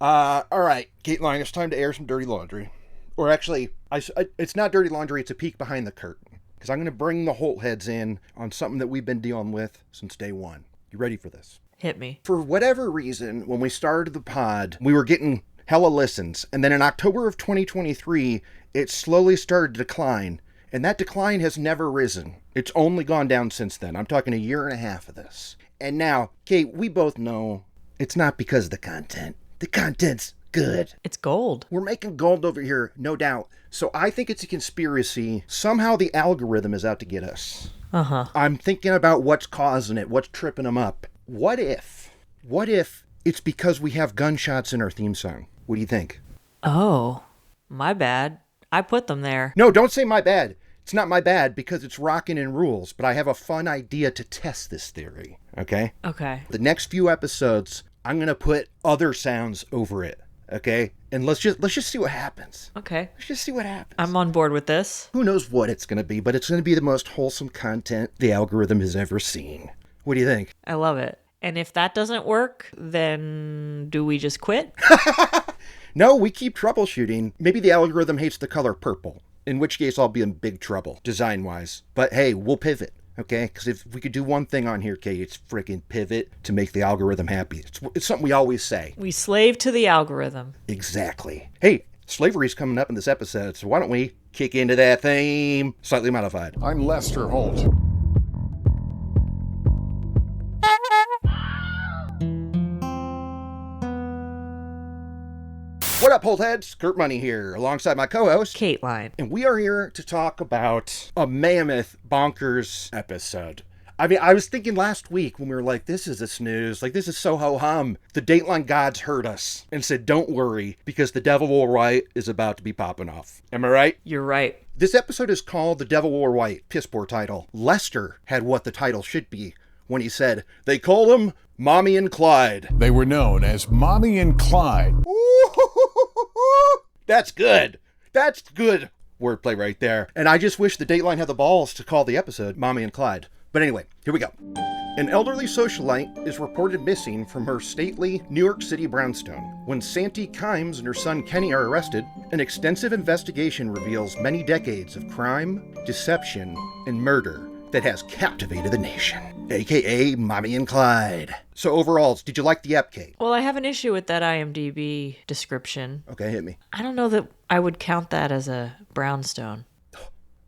All right, Kateline, it's time to air some dirty laundry. Or actually, it's not dirty laundry, it's a peek behind the curtain. Because I'm going to bring the Holt heads in on something that we've been dealing with since day one. You ready for this? Hit me. For whatever reason, when we started the pod, we were getting hella listens. And then in October of 2023, it slowly started to decline. And that decline has never risen. It's only gone down since then. I'm talking a year and a half of this. And now, Kate, we both know it's not because of the content. The content's good. It's gold. We're making gold over here, no doubt. So I think it's a conspiracy. Somehow the algorithm is out to get us. I'm thinking about what's causing it, what's tripping them up. What if it's because we have gunshots in our theme song? What do you think? Oh, my bad. I put them there. No, don't say my bad. It's not my bad because it's rocking in rules, but I have a fun idea to test this theory, okay? Okay. The next few episodes, I'm going to put other sounds over it, okay? And let's just see what happens. Okay. Let's just see what happens. I'm on board with this. Who knows what it's going to be, but it's going to be the most wholesome content the algorithm has ever seen. What do you think? I love it. And if that doesn't work, then do we just quit? No, we keep troubleshooting. Maybe the algorithm hates the color purple, in which case I'll be in big trouble, design-wise. But hey, we'll pivot, okay? Because if we could do one thing on here, Kate, it's freaking pivot to make the algorithm happy. It's something we always say. We slave to the algorithm. Exactly. Hey, slavery's coming up in this episode, so why don't we kick into that theme? Slightly modified. I'm Lester Holt. What up, Holt heads? Kurt Money here, alongside my co-host, Kateline. And we are here to talk about a mammoth bonkers episode. I mean, I was thinking last week when we were like, this is a snooze, like this is so ho-hum. The Dateline gods heard us and said, don't worry, because the Devil Will Write is about to be popping off. Am I right? You're right. This episode is called The Devil Will Write. Piss poor title. Lester had what the title should be when he said, they call them Mommy and Clyde. They were known as Mommy and Clyde. That's good. That's good wordplay right there. And I just wish the Dateline had the balls to call the episode Mommy and Clyde. But anyway, here we go. An elderly socialite is reported missing from her stately New York City brownstone. When Sante Kimes and her son Kenny are arrested, an extensive investigation reveals many decades of crime, deception, and murder that has captivated the nation, aka Mommy and Clyde. So overall, did you like the ep, Kate? Well, I have an issue with that IMDb description. Okay, hit me. I don't know that I would count that as a brownstone.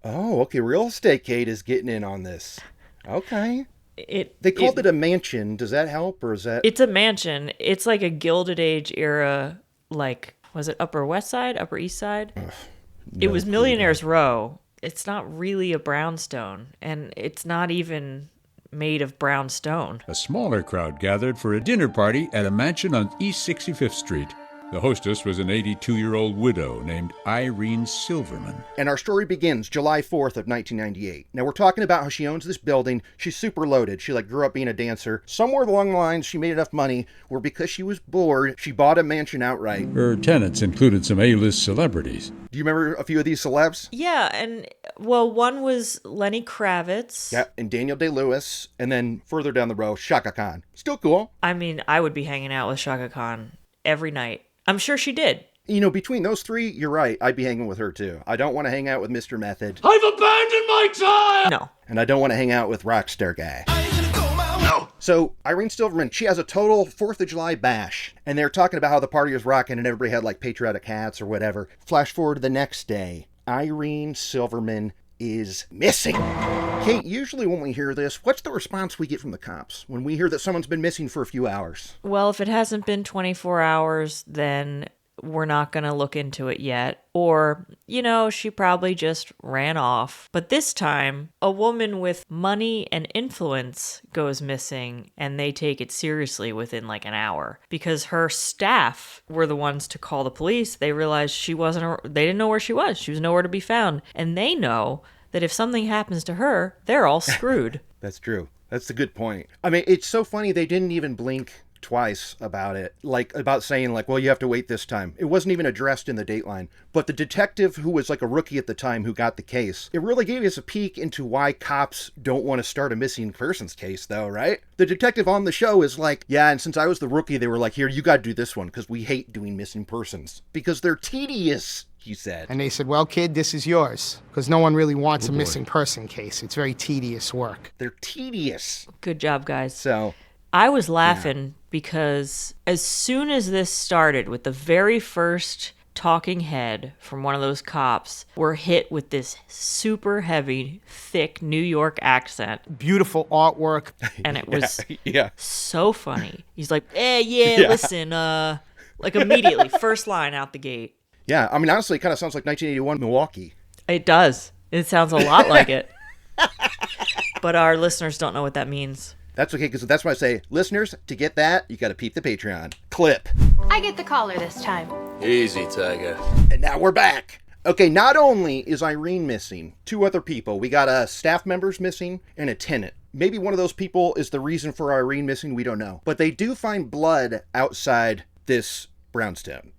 Oh, okay, real estate Kate is getting in on this. Okay. They called it a mansion. Does that help, or is that... It's a mansion. It's like a Gilded Age era, like, was it Upper West Side, Upper East Side? It was Millionaire's Row. It's not really a brownstone, and it's not even made of brown stone. A smaller crowd gathered for a dinner party at a mansion on East 65th Street. The hostess was an 82-year-old widow named Irene Silverman. And our story begins July 4th of 1998. Now, we're talking about how she owns this building. She's super loaded. She, grew up being a dancer. Somewhere along the lines, she made enough money where because she was bored, she bought a mansion outright. Her tenants included some A-list celebrities. Do you remember a few of these celebs? Yeah, and, well, one was Lenny Kravitz. Yeah, and Daniel Day-Lewis. And then further down the row, Shaka Khan. Still cool. I mean, I would be hanging out with Shaka Khan every night. I'm sure she did. You know, between those three, you're right. I'd be hanging with her, too. I don't want to hang out with Mr. Method. I've abandoned my child! No. And I don't want to hang out with Rockstar Guy. No. So, Irene Silverman, she has a total 4th of July bash. And they're talking about how the party was rocking and everybody had, patriotic hats or whatever. Flash forward to the next day. Irene Silverman is missing. Kate, usually when we hear this, what's the response we get from the cops when we hear that someone's been missing for a few hours? Well, if it hasn't been 24 hours, then we're not going to look into it yet. Or, she probably just ran off. But this time, a woman with money and influence goes missing, and they take it seriously within an hour. Because her staff were the ones to call the police. They realized they didn't know where she was. She was nowhere to be found. And they know that if something happens to her, they're all screwed. That's true. That's a good point. I mean, it's so funny they didn't even blink twice about it, like about saying like, well, you have to wait this time. It wasn't even addressed in the Dateline. But the detective who was like a rookie at the time who got the case, it really gave us a peek into why cops don't want to start a missing persons case though, right? The detective on the show is like, yeah, and since I was the rookie, they were like, here, you got to do this one because we hate doing missing persons because they're tedious, he said. And they said, well, kid, this is yours because no one really wants a missing person case. It's very tedious work. They're tedious. Good job, guys. So I was laughing because as soon as this started with the very first talking head from one of those cops, we're hit with this super heavy, thick New York accent. Beautiful artwork. And it was yeah. so funny. He's like, listen, like immediately, first line out the gate. Yeah, I mean, honestly, it kind of sounds like 1981 Milwaukee. It does. It sounds a lot like it. But our listeners don't know what that means. That's okay, because that's why I say, listeners, to get that, you got to peep the Patreon. Clip. I get the collar this time. Easy, Tiger. And now we're back. Okay, not only is Irene missing, 2 other people. We got staff members missing and a tenant. Maybe one of those people is the reason for Irene missing, we don't know. But they do find blood outside this brownstone.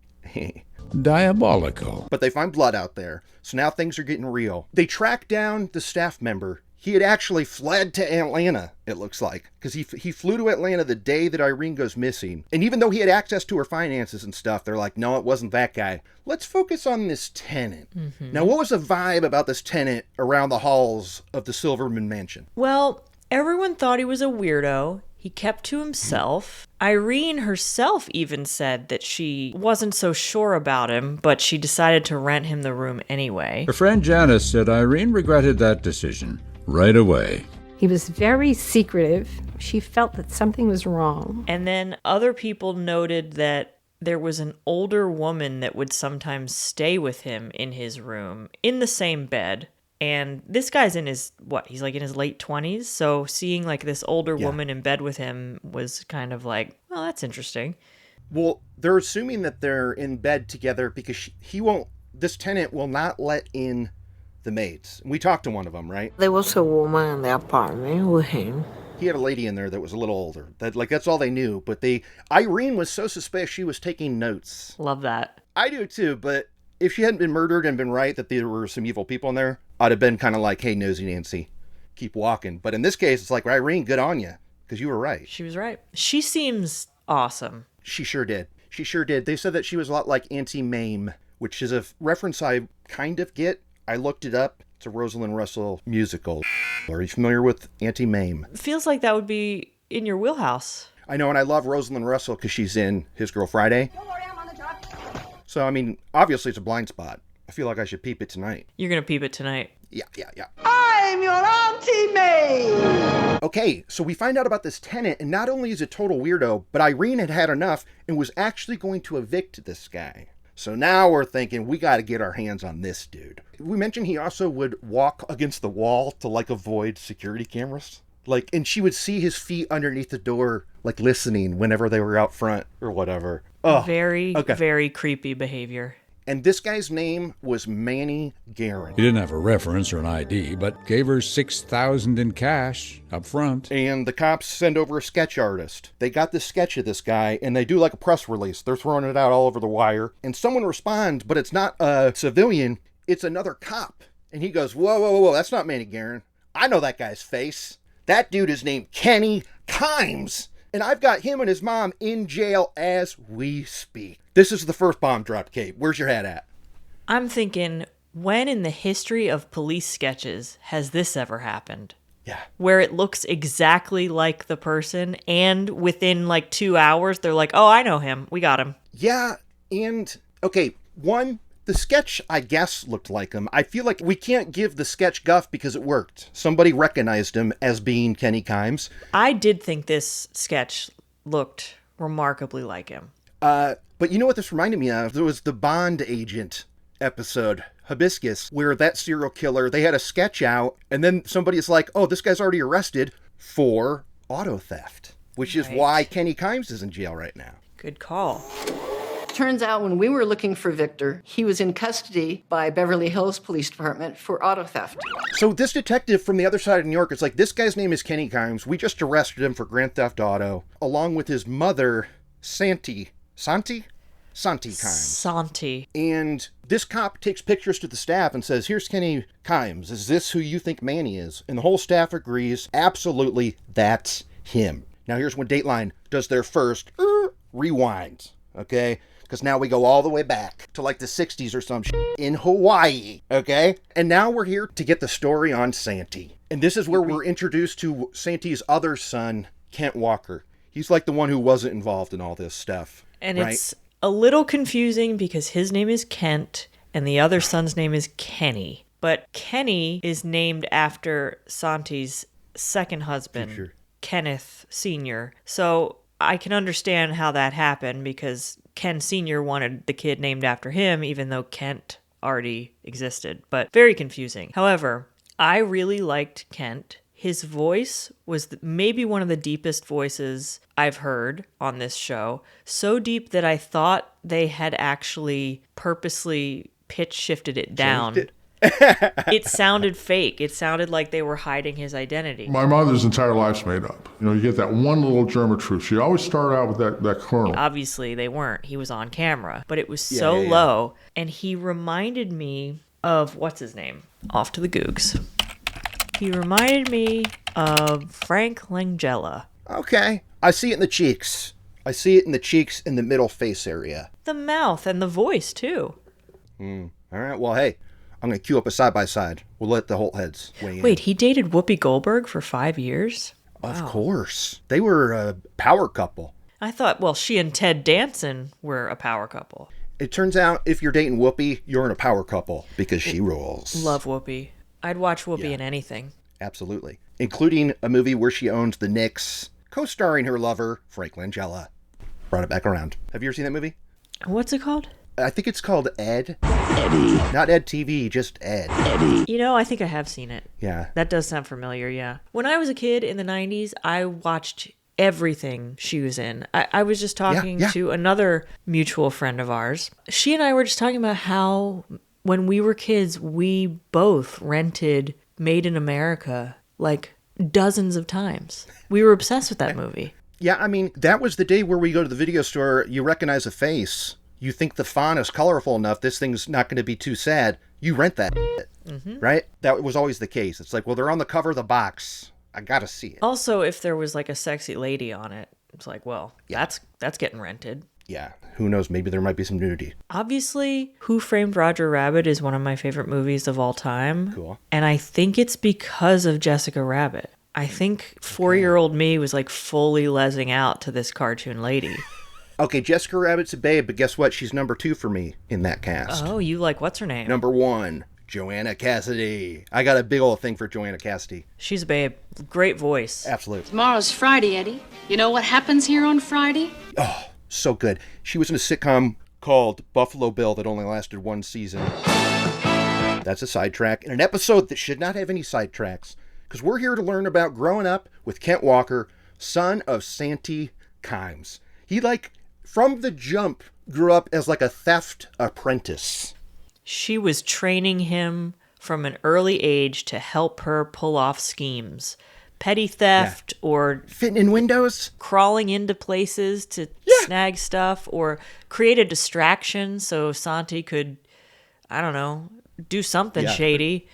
Diabolical. But they find blood out there, so now things are getting real. They track down the staff member. He had actually fled to Atlanta, it looks like, because he flew to Atlanta the day that Irene goes missing. And even though he had access to her finances and stuff, they're like, no, it wasn't that guy. Let's focus on this tenant. Mm-hmm. Now, what was the vibe about this tenant around the halls of the Silverman Mansion? Well, everyone thought he was a weirdo. He kept to himself. Irene herself even said that she wasn't so sure about him, but she decided to rent him the room anyway. Her friend Janice said Irene regretted that decision right away. He was very secretive. She felt that something was wrong. And then other people noted that there was an older woman that would sometimes stay with him in his room in the same bed. And this guy's in his, he's like in his late 20s. So seeing like this older woman in bed with him was kind of like, well, that's interesting. Well, they're assuming that they're in bed together because this tenant will not let in the maids. We talked to one of them, right? There was a woman in the apartment with him. He had a lady in there that was a little older. That's all they knew. But Irene was so suspicious she was taking notes. Love that. I do too, but if she hadn't been murdered and been right that there were some evil people in there, I'd have been kind of like, hey, Nosy Nancy, keep walking. But in this case, it's like, Irene, good on you, because you were right. She was right. She seems awesome. She sure did. She sure did. They said that she was a lot like Auntie Mame, which is a reference I kind of get. I looked it up. It's a Rosalind Russell musical. Are you familiar with Auntie Mame? Feels like that would be in your wheelhouse. I know, and I love Rosalind Russell because she's in His Girl Friday. Don't worry, I'm on the job. So, I mean, obviously it's a blind spot. I feel like I should peep it tonight. You're going to peep it tonight. Yeah. I'm your Auntie May! Okay, so we find out about this tenant, and not only is a total weirdo, but Irene had had enough and was actually going to evict this guy. So now we're thinking, we got to get our hands on this dude. We mentioned he also would walk against the wall to, avoid security cameras. And she would see his feet underneath the door, listening whenever they were out front or whatever. Oh, very creepy behavior. And this guy's name was Manny Guerin. He didn't have a reference or an ID, but gave her $6,000 in cash up front. And the cops send over a sketch artist. They got this sketch of this guy, and they do a press release. They're throwing it out all over the wire. And someone responds, but it's not a civilian. It's another cop. And he goes, whoa, that's not Manny Guerin. I know that guy's face. That dude is named Kenny Kimes. And I've got him and his mom in jail as we speak. This is the first bomb drop, Kate. Where's your head at? I'm thinking, when in the history of police sketches has this ever happened? Yeah. Where it looks exactly like the person, and within 2 hours, they're like, oh, I know him. We got him. Yeah, and, okay, one, the sketch, I guess, looked like him. I feel like we can't give the sketch guff because it worked. Somebody recognized him as being Kenny Kimes. I did think this sketch looked remarkably like him. But you know what this reminded me of? There was the Bond agent episode, Hibiscus, where that serial killer, they had a sketch out, and then somebody's like, oh, this guy's already arrested for auto theft, which is why Kenny Kimes is in jail right now. Good call. Turns out when we were looking for Victor, he was in custody by Beverly Hills Police Department for auto theft. So this detective from the other side of New York is like, this guy's name is Kenny Kimes. We just arrested him for grand theft auto, along with his mother, Sante Kimes. Sante. And this cop takes pictures to the staff and says, here's Kenny Kimes. Is this who you think Manny is? And the whole staff agrees, absolutely, that's him. Now here's when Dateline does their first rewind, okay? Because now we go all the way back to like the 60s or some shit in Hawaii, okay? And now we're here to get the story on Sante. And this is where we're introduced to Sante's other son, Kent Walker. He's like the one who wasn't involved in all this stuff. And right? It's a little confusing because his name is Kent and the other son's name is Kenny. But Kenny is named after Sante's second husband, Kenneth Sr. So I can understand how that happened because Ken Sr. wanted the kid named after him, even though Kent already existed. But very confusing. However, I really liked Kent. His voice was maybe one of the deepest voices I've heard on this show. So deep that I thought they had actually purposely pitch shifted it down. It sounded fake. It sounded like they were hiding his identity. My mother's entire life's made up. You know, you get that one little germ of truth. She always started out with that kernel. Obviously, they weren't. He was on camera. But it was so low. And he reminded me of, what's his name? Off to the Googs. He reminded me of Frank Langella. Okay. I see it in the cheeks. I see it in the cheeks in the middle face area. The mouth and the voice, too. All right. Well, hey. I'm going to cue up a side-by-side. We'll let the whole heads weigh in. Wait, he dated Whoopi Goldberg for 5 years? Of course. They were a power couple. I thought, well, she and Ted Danson were a power couple. It turns out if you're dating Whoopi, you're in a power couple because she rules. Love Whoopi. I'd watch Whoopi in anything. Absolutely. Including a movie where she owns the Knicks, co-starring her lover, Frank Langella. Brought it back around. Have you ever seen that movie? What's it called? I think it's called Ed. Eddie. Not Ed TV, just Ed. Eddie. You know, I think I have seen it. Yeah. That does sound familiar, yeah. When I was a kid in the 90s, I watched everything she was in. I was just talking to another mutual friend of ours. She and I were just talking about how when we were kids, we both rented Made in America like dozens of times. We were obsessed with that movie. Yeah, I mean, that was the day where we go to the video store, you recognize a face. You think the font is colorful enough, this thing's not going to be too sad. You rent that, right? That was always the case. It's like, well, they're on the cover of the box. I got to see it. Also, if there was like a sexy lady on it, it's like, well, that's getting rented. Yeah, who knows? Maybe there might be some nudity. Obviously, Who Framed Roger Rabbit is one of my favorite movies of all time. Cool. And I think it's because of Jessica Rabbit. I think 4-year-old me was like fully lezzing out to this cartoon lady. Okay, Jessica Rabbit's a babe, but guess what? She's number 2 for me in that cast. Oh, you like, what's her name? Number 1, Joanna Cassidy. I got a big old thing for Joanna Cassidy. She's a babe. Great voice. Absolutely. Tomorrow's Friday, Eddie. You know what happens here on Friday? Oh, so good. She was in a sitcom called Buffalo Bill that only lasted 1 season. That's a sidetrack. In an episode that should not have any sidetracks, because we're here to learn about growing up with Kent Walker, son of Sante Kimes. He, from the jump, grew up as like a theft apprentice. She was training him from an early age to help her pull off schemes. Petty theft or fitting in windows, crawling into places to snag stuff, or create a distraction so Sante could, I don't know, do something shady,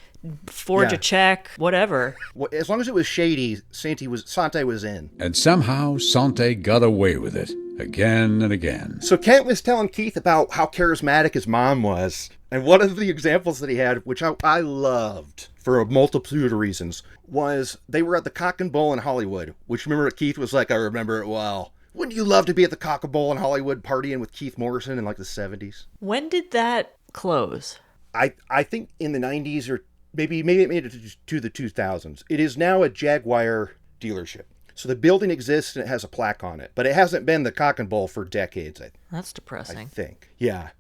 forge a check, whatever. Well, as long as it was shady, Sante was in. And somehow Sante got away with it. Again and again. So Kent was telling Keith about how charismatic his mom was. And one of the examples that he had, which I loved for a multitude of reasons, was they were at the Cock and Bull in Hollywood. Which, remember, Keith was like, I remember it well. Wouldn't you love to be at the Cock and Bull in Hollywood partying with Keith Morrison in like the 70s? When did that close? I think in the 90s or maybe it made it to the 2000s. It is now a Jaguar dealership. So the building exists and it has a plaque on it. But it hasn't been the Cock and Bull for decades. That's depressing. I think. Yeah.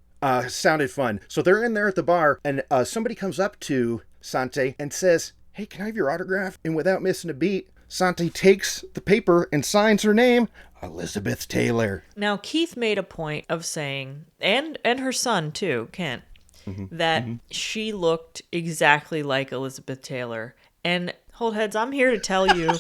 Sounded fun. So they're in there at the bar and somebody comes up to Sante and says, hey, can I have your autograph? And without missing a beat, Sante takes the paper and signs her name, Elizabeth Taylor. Now, Keith made a point of saying, and her son too, Kent, that she looked exactly like Elizabeth Taylor. And hold heads, I'm here to tell you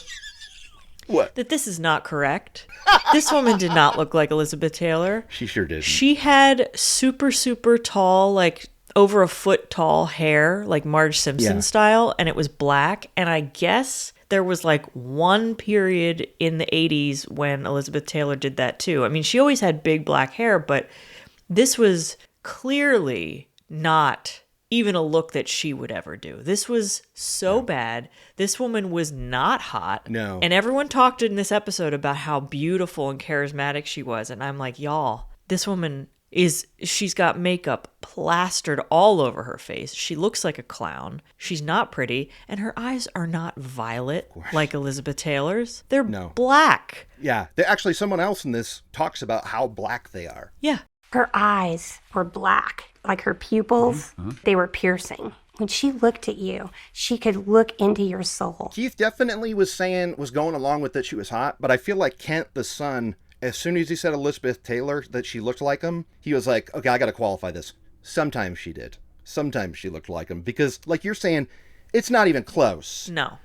what? That this is not correct. This woman did not look like Elizabeth Taylor. She sure did. She had super, super tall, like over a foot tall hair, like Marge Simpson style, and it was black. And I guess there was like one period in the 80s when Elizabeth Taylor did that too. I mean, she always had big black hair, but this was clearly not even a look that she would ever do. This was so bad. This woman was not hot. No. And everyone talked in this episode about how beautiful and charismatic she was. And I'm like, y'all, this woman she's got makeup plastered all over her face. She looks like a clown. She's not pretty. And her eyes are not violet like Elizabeth Taylor's. They're black. Yeah. Actually, someone else in this talks about how black they are. Yeah. Her eyes were black, like her pupils, they were piercing. When she looked at you, she could look into your soul. Keith definitely was going along with that she was hot, but I feel like Kent, the son, as soon as he said Elizabeth Taylor, that she looked like him, he was like, okay, I got to qualify this. Sometimes she did. Sometimes she looked like him. Because, like you're saying, it's not even close. No.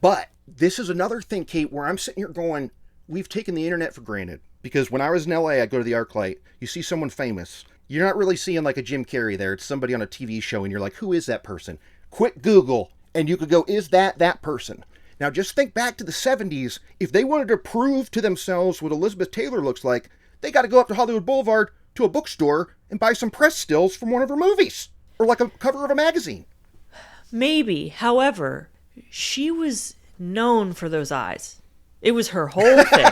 But this is another thing, Kate, where I'm sitting here going, we've taken the internet for granted. Because when I was in LA, I'd go to the ArcLight. You see someone famous. You're not really seeing like a Jim Carrey there. It's somebody on a TV show, and you're like, who is that person? Quick Google, and you could go, is that person? Now, just think back to the 70s. If they wanted to prove to themselves what Elizabeth Taylor looks like, they got to go up to Hollywood Boulevard to a bookstore and buy some press stills from one of her movies. Or like a cover of a magazine. Maybe. However, she was known for those eyes. It was her whole thing.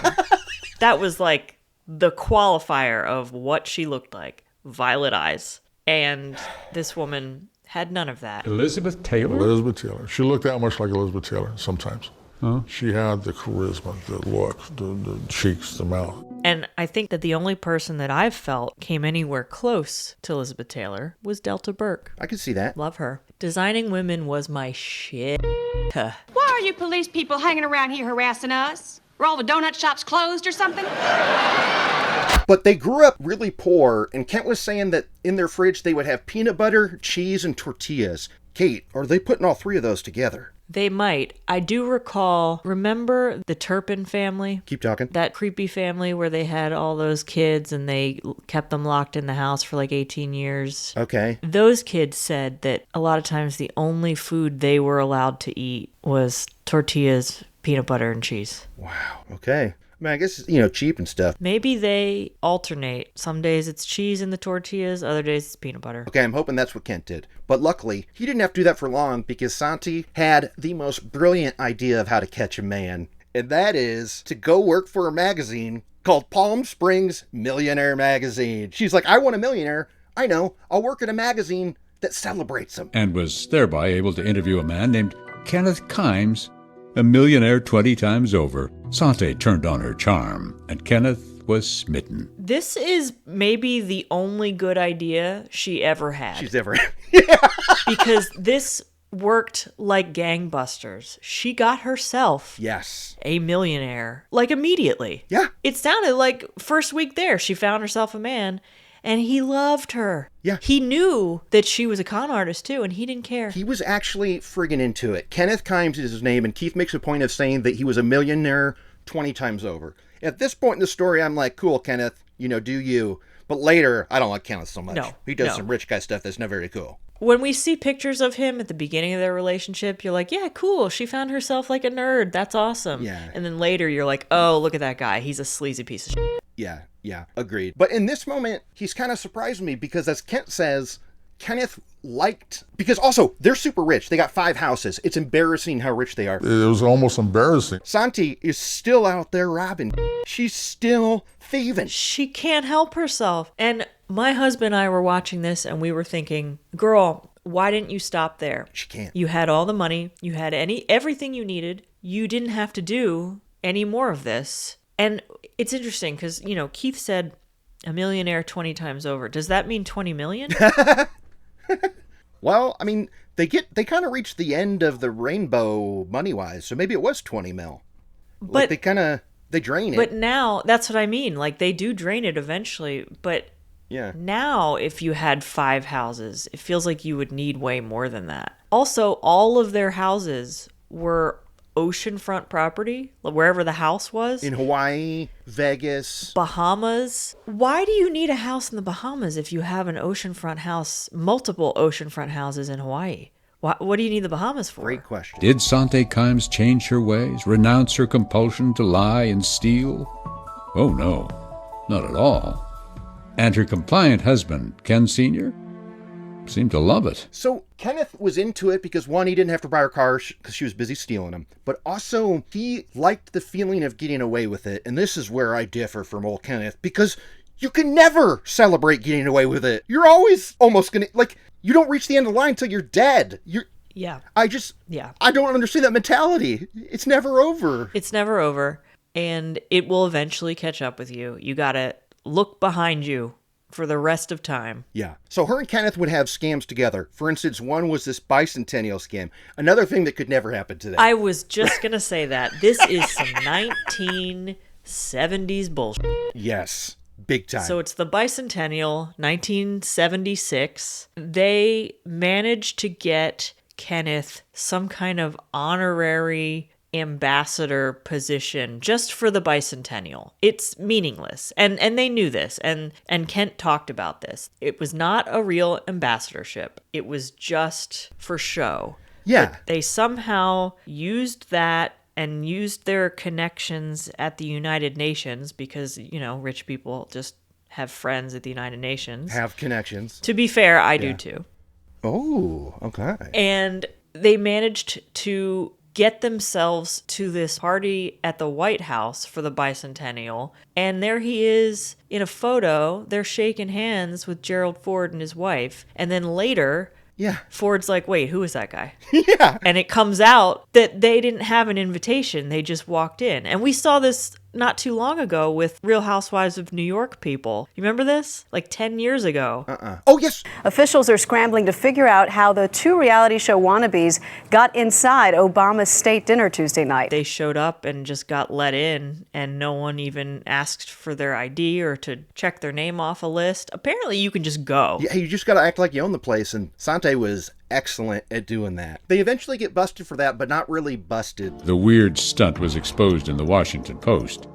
That was like the qualifier of what she looked like. Violet eyes. And this woman had none of that. Elizabeth Taylor? Elizabeth Taylor. She looked that much like Elizabeth Taylor sometimes. Huh? She had the charisma, the look, the cheeks, the mouth. And I think that the only person that I've felt came anywhere close to Elizabeth Taylor was Delta Burke. I can see that. Love her. Designing women was my shit. Why are you police people hanging around here harassing us? Were all the donut shops closed or something? But they grew up really poor, and Kent was saying that in their fridge they would have peanut butter, cheese, and tortillas. Kate, are they putting all three of those together? They might. I do recall, remember the Turpin family? Keep talking. That creepy family where they had all those kids and they kept them locked in the house for like 18 years. Okay. Those kids said that a lot of times the only food they were allowed to eat was tortillas, peanut butter, and cheese. Wow. Okay. I mean, I guess, cheap and stuff. Maybe they alternate. Some days it's cheese in the tortillas, other days it's peanut butter. Okay, I'm hoping that's what Kent did. But luckily, he didn't have to do that for long because Sante had the most brilliant idea of how to catch a man. And that is to go work for a magazine called Palm Springs Millionaire Magazine. She's like, I want a millionaire. I know. I'll work at a magazine that celebrates him. And was thereby able to interview a man named Keith Kimes, a millionaire 20 times over. Sante turned on her charm, and Kenneth was smitten. This is maybe the only good idea she ever had. She's ever had. Yeah. Because this worked like gangbusters. She got herself a millionaire, like immediately. Yeah. It sounded like first week there, she found herself a man. And he loved her. Yeah. He knew that she was a con artist, too, and he didn't care. He was actually friggin' into it. Keith Kimes is his name, and Keith makes a point of saying that he was a millionaire 20 times over. At this point in the story, I'm like, cool, Kenneth, do you. But later, I don't like Kenneth so much. No. He does some rich guy stuff that's not very cool. When we see pictures of him at the beginning of their relationship, you're like, yeah, cool. She found herself like a nerd. That's awesome. Yeah. And then later, you're like, oh, look at that guy. He's a sleazy piece of shit. Yeah, agreed. But in this moment, he's kind of surprised me because, as Kent says, Kenneth liked... Because also, they're super rich. They got 5 houses. It's embarrassing how rich they are. It was almost embarrassing. Sante is still out there robbing. She's still thieving. She can't help herself. And my husband and I were watching this, and we were thinking, girl, why didn't you stop there? She can't. You had all the money. You had everything you needed. You didn't have to do any more of this. And it's interesting because, Keith said a millionaire 20 times over. Does that mean 20 million? Well, I mean, they kind of reached the end of the rainbow money-wise, so maybe it was 20 mil. Like they drain it. But now, that's what I mean. Like, they do drain it eventually, but yeah. Now, if you had 5 houses, it feels like you would need way more than that. Also, all of their houses were oceanfront property, wherever the house was. In Hawaii, Vegas, Bahamas. Why do you need a house in the Bahamas if you have an oceanfront house, multiple oceanfront houses in Hawaii? What do you need the Bahamas for? Great question. Did Sante Kimes change her ways, renounce her compulsion to lie and steal? Oh no, not at all. And her compliant husband, Ken Sr., seemed to love it. So Kenneth was into it because, one, he didn't have to buy her car because she was busy stealing them. But also, he liked the feeling of getting away with it. And this is where I differ from old Kenneth, because you can never celebrate getting away with it. You're always almost going to, like, you don't reach the end of the line until you're dead. I don't understand that mentality. It's never over. It's never over. And it will eventually catch up with you. You got to look behind you for the rest of time. Yeah. So her and Kenneth would have scams together. For instance, one was this bicentennial scam. Another thing that could never happen today. I was just going to say that. This is some 1970s bullshit. Yes. Big time. So it's the bicentennial, 1976. They managed to get Kenneth some kind of honorary ambassador position just for the bicentennial. It's meaningless. And they knew this. And Kent talked about this. It was not a real ambassadorship. It was just for show. Yeah. But they somehow used that and used their connections at the United Nations because, rich people just have friends at the United Nations. Have connections. To be fair, I do too. Oh, okay. And they managed to get themselves to this party at the White House for the bicentennial. And there he is in a photo. They're shaking hands with Gerald Ford and his wife. And then later, Ford's like, wait, who is that guy? Yeah. And it comes out that they didn't have an invitation. They just walked in. And we saw this not too long ago with Real Housewives of New York people. You remember this? Like 10 years ago. Oh, yes. Officials are scrambling to figure out how the 2 reality show wannabes got inside Obama's state dinner Tuesday night. They showed up and just got let in, and no one even asked for their ID or to check their name off a list. Apparently, you can just go. Yeah, you just got to act like you own the place, and Sante was excellent at doing that. They eventually get busted for that, but not really busted. The weird stunt was exposed in the Washington Post.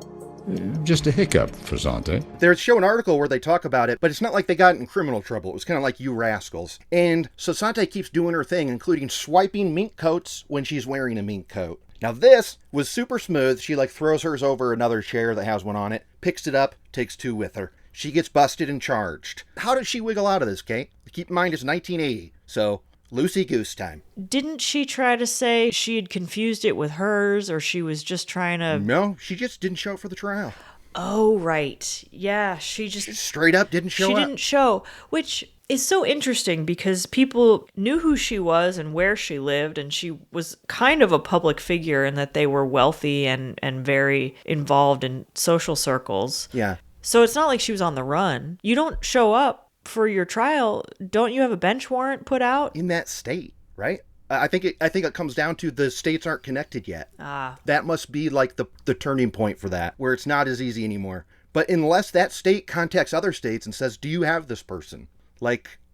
Just a hiccup for Sante. They show an article where they talk about it, but it's not like they got in criminal trouble. It was kind of like, you rascals. And so Sante keeps doing her thing, including swiping mink coats when she's wearing a mink coat. Now this was super smooth. She throws hers over another chair that has one on it, picks it up, takes 2 with her. She gets busted and charged. How did she wiggle out of this, Kate? Keep in mind it's 1980, so loosey-goose time. Didn't she try to say she had confused it with hers, or she was just trying to... No, she just didn't show up for the trial. Oh, right. Yeah, she just straight up didn't show up. She didn't show, which is so interesting because people knew who she was and where she lived, and she was kind of a public figure in that they were wealthy and very involved in social circles. Yeah. So it's not like she was on the run. You don't show up for your trial. Don't you have a bench warrant put out? In that state, right? I think it comes down to the states aren't connected yet. That must be the turning point for that, where it's not as easy anymore. But unless that state contacts other states and says, do you have this person?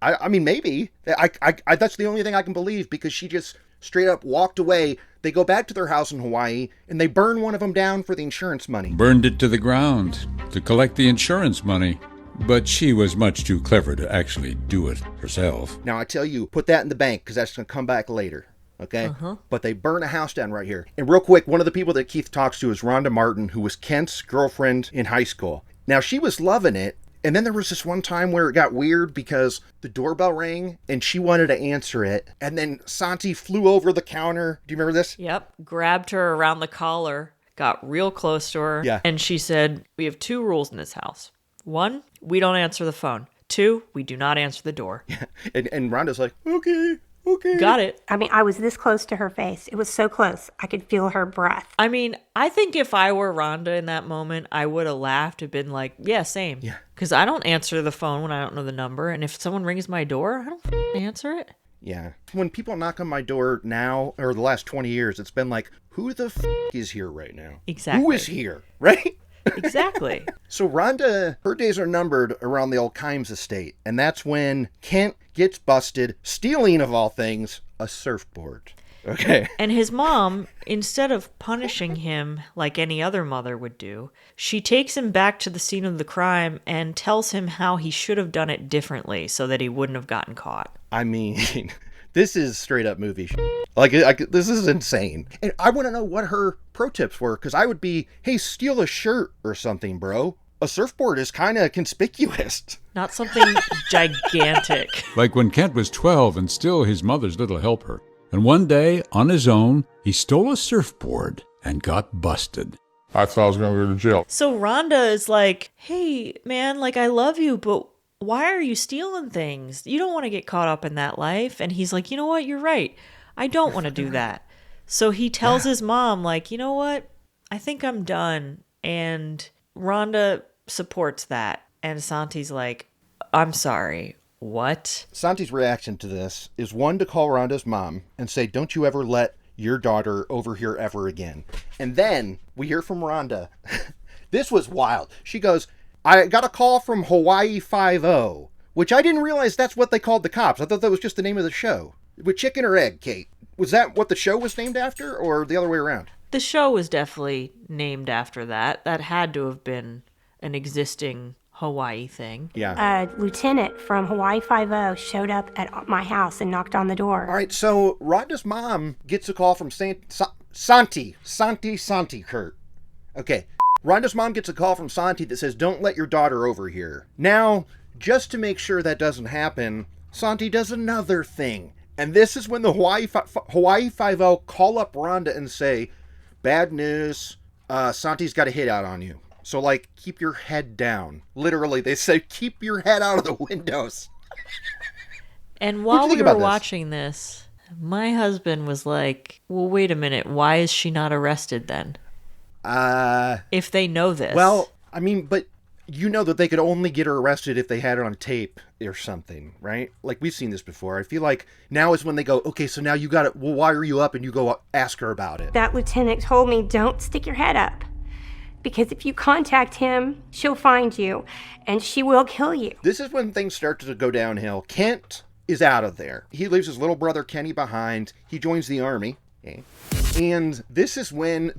I mean, maybe. I that's the only thing I can believe, because she just straight up walked away. They go back to their house in Hawaii, and they burn one of them down for the insurance money. Burned it to the ground to collect the insurance money. But she was much too clever to actually do it herself. Now, I tell you, put that in the bank, because that's going to come back later, okay? But they burn a house down right here. And real quick, one of the people that Keith talks to is Rhonda Martin, who was Kent's girlfriend in high school. Now, she was loving it, and then there was this one time where it got weird because the doorbell rang, and she wanted to answer it, and then Sante flew over the counter. Do you remember this? Yep. Grabbed her around the collar, got real close to her, and she said, we have 2 rules in this house. 1, we don't answer the phone. 2, we do not answer the door. Yeah. And Rhonda's like, okay. Got it. I mean, I was this close to her face. It was so close. I could feel her breath. I mean, I think if I were Rhonda in that moment, I would have laughed and been like, yeah, same. Yeah. Because I don't answer the phone when I don't know the number. And if someone rings my door, I don't answer it. Yeah. When people knock on my door now, or the last 20 years, it's been like, who the is here right now? Exactly. Who is here, right? Exactly. So Rhonda, her days are numbered around the old Kimes estate, and that's when Kent gets busted stealing, of all things, a surfboard. Okay. And his mom, instead of punishing him like any other mother would do, she takes him back to the scene of the crime and tells him how he should have done it differently so that he wouldn't have gotten caught. I mean, this is straight up movie shit. Like, this is insane. And I want to know what her pro tips were, because I would be, hey, steal a shirt or something, bro. A surfboard is kind of conspicuous. Not something gigantic. Like when Kent was 12 and still his mother's little helper. And one day, on his own, he stole a surfboard and got busted. I thought I was going to go to jail. So Rhonda is like, hey, man, like, I love you, but why are you stealing things? You don't want to get caught up in that life. And he's like, you know what? You're right. I don't want to do that. So he tells his mom, like, you know what? I think I'm done. And Rhonda supports that. And Sante's like, I'm sorry. What? Sante's reaction to this is, one, to call Rhonda's mom and say, don't you ever let your daughter over here ever again. And then we hear from Rhonda. This was wild. She goes, I got a call from Hawaii 5-0, which I didn't realize that's what they called the cops. I thought that was just the name of the show. With chicken or egg, Kate? Was that what the show was named after, or the other way around? The show was definitely named after that. That had to have been an existing Hawaii thing. Yeah. A lieutenant from Hawaii 5-0 showed up at my house and knocked on the door. All right, so Rhonda's mom gets a call from Sante Kurt. Okay. Rhonda's mom gets a call from Sante that says, don't let your daughter over here. Now, just to make sure that doesn't happen, Sante does another thing. And this is when the Hawaii 5-0 call up Rhonda and say, bad news, Sante's got a hit out on you. So, like, keep your head down. Literally, they say, keep your head out of the windows. And while we were watching this, my husband was like, well, wait a minute. Why is she not arrested then? If they know this. Well, I mean, but you know that they could only get her arrested if they had it on tape or something, right? Like, we've seen this before. I feel like now is when they go, okay, so now you got it. We'll wire you up and you go ask her about it. That lieutenant told me, don't stick your head up. Because if you contact him, she'll find you, and she will kill you. This is when things start to go downhill. Kent is out of there. He leaves his little brother Kenny behind. He joins the army. Okay. And this is when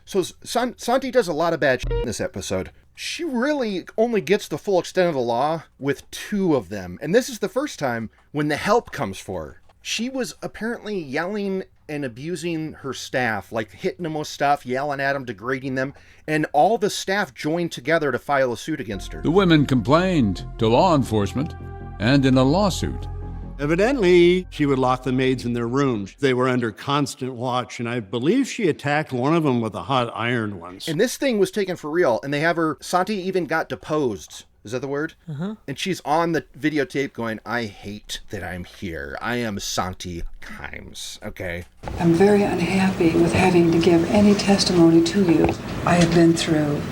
So Sante does a lot of bad shit in this episode. She really only gets the full extent of the law with 2 of them. And this is the first time when the help comes for her. She was apparently yelling and abusing her staff, like hitting them with stuff, yelling at them, degrading them, and all the staff joined together to file a suit against her. The women complained to law enforcement, and in a lawsuit, evidently, she would lock the maids in their rooms. They were under constant watch, and I believe she attacked one of them with a hot iron once. And this thing was taken for real, and they have her, Sante even got deposed. Is that the word? Uh-huh. And she's on the videotape going, I hate that I'm here. I am Sante Kimes. Okay. I'm very unhappy with having to give any testimony to you. I have been through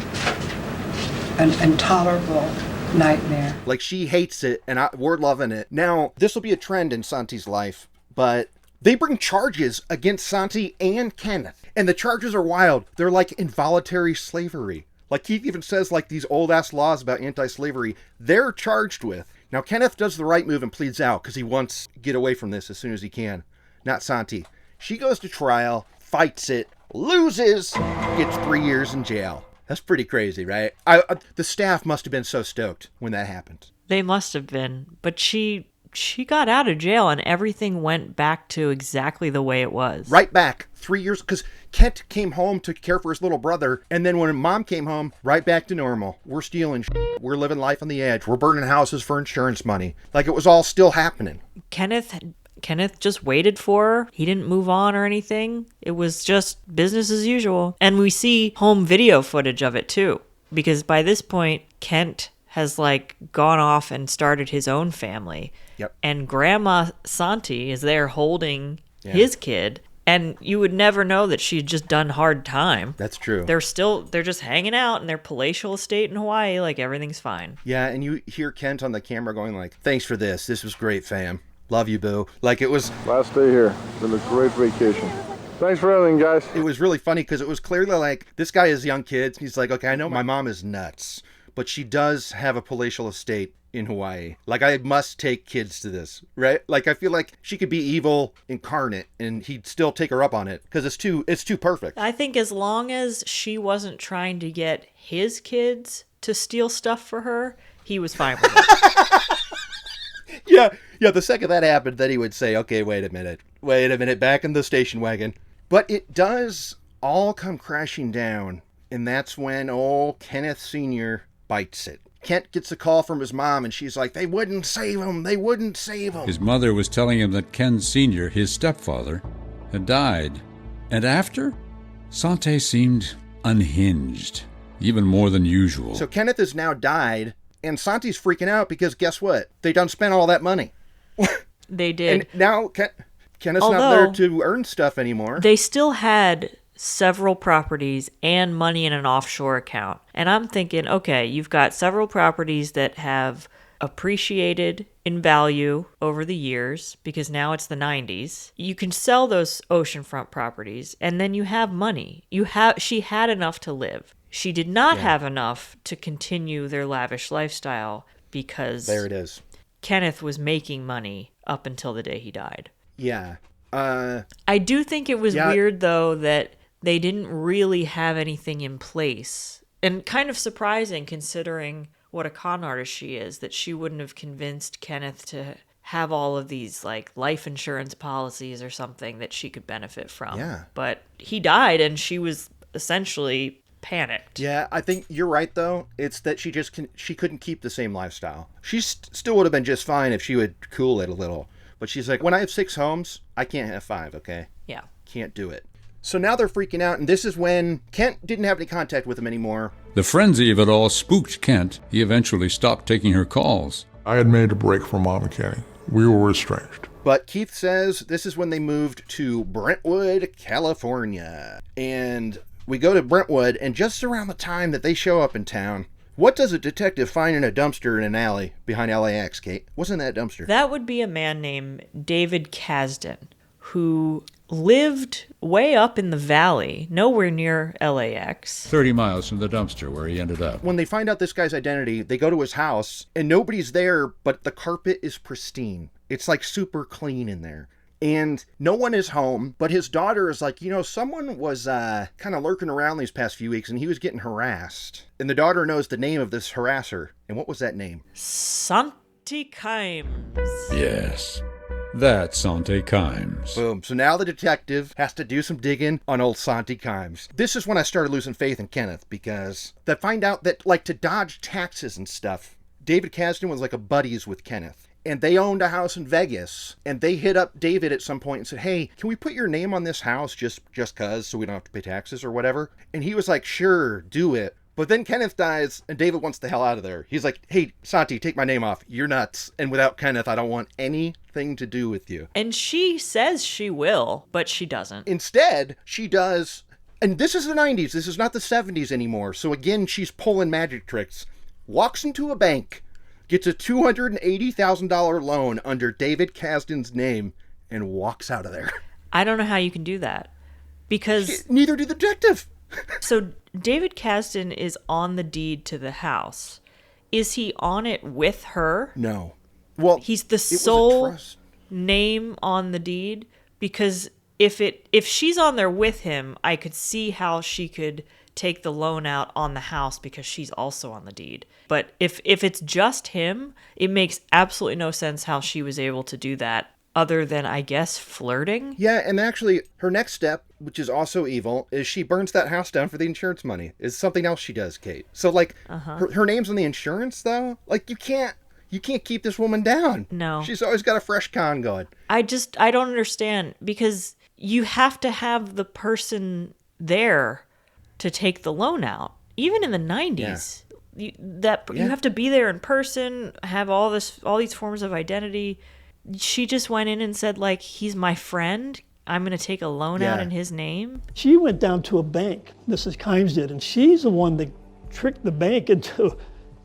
an intolerable nightmare. Like, she hates it, and we're loving it. Now, this will be a trend in Sante's life, but they bring charges against Sante and Kenneth. And the charges are wild. They're like involuntary slavery. Like Keith even says, like, these old-ass laws about anti-slavery, they're charged with. Now, Kenneth does the right move and pleads out because he wants to get away from this as soon as he can. Not Sante. She goes to trial, fights it, loses, gets 3 years in jail. That's pretty crazy, right? The staff must have been so stoked when that happened. They must have been. But she got out of jail and everything went back to exactly the way it was. Right back. 3 years, because Kent came home to care for his little brother, and then when mom came home, right back to normal. We're stealing shit. We're living life on the edge. We're burning houses for insurance money. Like, it was all still happening. Kenneth just waited for her. He didn't move on or anything. It was just business as usual. And we see home video footage of it too, because by this point, Kent has like gone off and started his own family. Yep. And Grandma Sante is there holding his kid. And you would never know that she had just done hard time. That's true. They're just hanging out in their palatial estate in Hawaii, like everything's fine. Yeah, and you hear Kent on the camera going like, thanks for this. This was great, fam. Love you, boo. Like, it was... Last day here. Been a great vacation. Thanks for everything, guys. It was really funny because it was clearly like, this guy has young kids. He's like, okay, I know my mom is nuts, but she does have a palatial estate in Hawaii. Like, I must take kids to this, right? Like, I feel like she could be evil incarnate and he'd still take her up on it because it's too perfect. I think as long as she wasn't trying to get his kids to steal stuff for her, he was fine with it. Yeah, the second that happened, then he would say, okay, wait a minute, back in the station wagon. But it does all come crashing down, and that's when old Kenneth Sr. bites it. Kent gets a call from his mom, and she's like, they wouldn't save him. His mother was telling him that Ken Sr., his stepfather, had died. And after, Sante seemed unhinged, even more than usual. So Kenneth has now died, and Sante's freaking out because guess what? They done spent all that money. They did. And now Kenneth's not there to earn stuff anymore. They still had several properties and money in an offshore account. And I'm thinking, okay, you've got several properties that have appreciated in value over the years because now it's the 90s. You can sell those oceanfront properties and then you have money. She had enough to live. She did not have enough to continue their lavish lifestyle because there it is. Kenneth was making money up until the day he died. Yeah. I do think it was weird, though, that they didn't really have anything in place. And kind of surprising, considering what a con artist she is, that she wouldn't have convinced Kenneth to have all of these, like, life insurance policies or something that she could benefit from. Yeah. But he died, and she was essentially panicked. Yeah, I think you're right, though. It's that she couldn't keep the same lifestyle. She still would have been just fine if she would cool it a little. But she's like, when I have 6 homes, I can't have 5, okay? Yeah. Can't do it. So now they're freaking out, and this is when Kent didn't have any contact with him anymore. The frenzy of it all spooked Kent. He eventually stopped taking her calls. I had made a break from Mom and Kenny. We were estranged. But Keith says this is when they moved to Brentwood, California. And we go to Brentwood, and just around the time that they show up in town, what does a detective find in a dumpster in an alley behind LAX, Kate? What's in that dumpster? That would be a man named David Kasdan, who lived way up in the valley, nowhere near LAX. 30 miles from the dumpster where he ended up. When they find out this guy's identity, they go to his house, and nobody's there, but the carpet is pristine. It's like super clean in there. And no one is home, but his daughter is like, someone was kind of lurking around these past few weeks, and he was getting harassed. And the daughter knows the name of this harasser. And what was that name? Sante Kimes. Yes, that's Sante Kimes. Boom. So now the detective has to do some digging on old Sante Kimes. This is when I started losing faith in Kenneth, because they find out that, like, to dodge taxes and stuff, David Kasdan was like a buddies with Kenneth. And they owned a house in Vegas, and they hit up David at some point and said, hey, can we put your name on this house just cause so we don't have to pay taxes or whatever? And he was like, sure, do it. But then Kenneth dies, and David wants the hell out of there. He's like, hey, Sante, take my name off. You're nuts. And without Kenneth, I don't want anything to do with you. And she says she will, but she doesn't. Instead, she does. And this is the 90s. This is not the 70s anymore. So again, she's pulling magic tricks. Walks into a bank, gets a $280,000 loan under David Kasdan's name, and walks out of there. I don't know how you can do that. Because... Neither did the detective. So David Kasdan is on the deed to the house. Is he on it with her? No. Well, he's the sole name on the deed? Because if she's on there with him, I could see how she could take the loan out on the house because she's also on the deed. But if it's just him, it makes absolutely no sense how she was able to do that other than, I guess, flirting. Yeah, and actually her next step, which is also evil, is she burns that house down for the insurance money. Is something else she does, Kate. So like her name's on the insurance though. Like you can't keep this woman down. No. She's always got a fresh con going. I don't understand, because you have to have the person there to take the loan out. Even in the 90s. Yeah. You have to be there in person, have all these forms of identity. She just went in and said, like, he's my friend. I'm going to take a loan out in his name. She went down to a bank, Mrs. Kimes did, and she's the one that tricked the bank into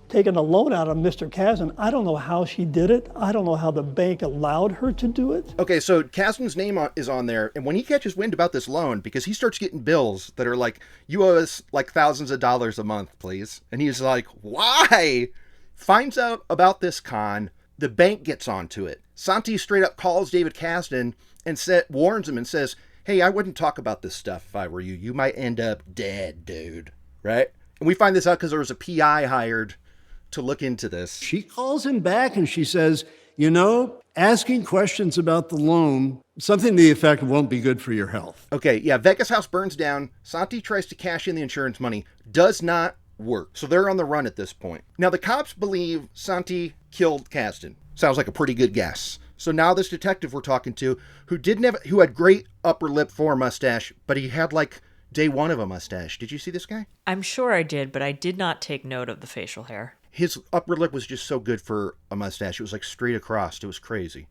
taking a loan out of Mr. Kasdan. I don't know how she did it. I don't know how the bank allowed her to do it. Okay, so Kasdan's name is on there, and when he catches wind about this loan, because he starts getting bills that are like, you owe us like thousands of dollars a month, please. And he's like, why? Finds out about this con. The bank gets onto it. Sante straight up calls David Kasdan and warns him and says, hey, I wouldn't talk about this stuff if I were you. You might end up dead, dude. Right? And we find this out because there was a PI hired to look into this. She calls him back and she says, you know, asking questions about the loan, something to the effect won't be good for your health. Okay, yeah, Vegas house burns down. Sante tries to cash in the insurance money. Does not work. So they're on the run at this point. Now, the cops believe Sante killed Kasdan. Sounds like a pretty good guess. So now this detective we're talking to, who had great upper lip for a mustache, but he had like day one of a mustache. Did you see this guy? I'm sure I did, but I did not take note of the facial hair. His upper lip was just so good for a mustache. It was like straight across. It was crazy.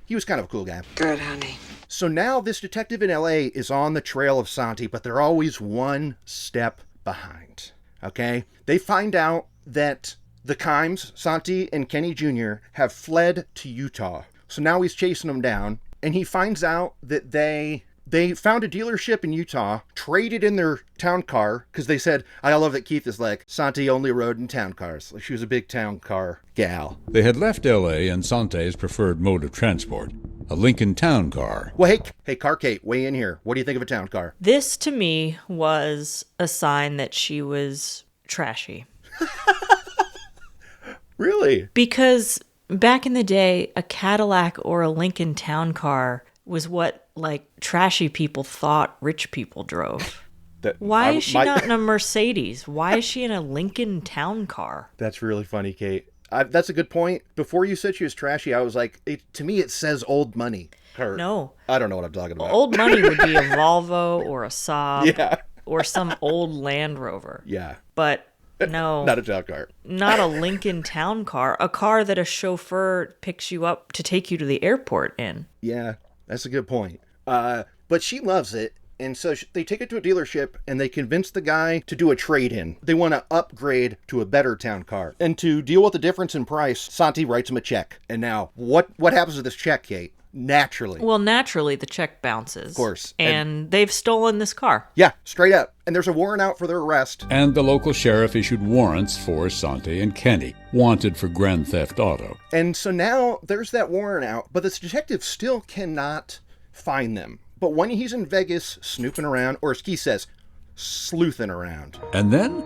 He was kind of a cool guy. Good, honey. So now this detective in LA is on the trail of Sante, but they're always one step behind. Okay? They find out that the Kimes, Sante and Kenny Jr., have fled to Utah. So now he's chasing them down, and he finds out that they found a dealership in Utah, traded in their town car, because they said, I love that Keith is like, Sante only rode in town cars. Like, she was a big town car gal. They had left L.A. in Sante's preferred mode of transport, a Lincoln town car. Well, hey, Car Kate, weigh in here. What do you think of a town car? This, to me, was a sign that she was trashy. Really? Because back in the day, a Cadillac or a Lincoln town car was what, like, trashy people thought rich people drove. Why is she not in a Mercedes? Why is she in a Lincoln town car? That's really funny, Kate. That's a good point. Before you said she was trashy, I was like, to me, it says old money. No. I don't know what I'm talking about. Old money would be a Volvo or a Saab. Yeah. Or some old Land Rover. Yeah. But no. Not a town car. Not a Lincoln town car. A car that a chauffeur picks you up to take you to the airport in. Yeah, that's a good point. But she loves it. And so they take it to a dealership and they convince the guy to do a trade-in. They want to upgrade to a better town car. And to deal with the difference in price, Sante writes him a check. And now, what happens to this check, Kate? Naturally. Well, naturally, the check bounces. Of course. And they've stolen this car. Yeah, straight up. And there's a warrant out for their arrest. And the local sheriff issued warrants for Sante and Kenny, wanted for grand theft auto. And so now there's that warrant out, but this detective still cannot find them. But when he's in Vegas snooping around, or as Keith says, sleuthing around. And then,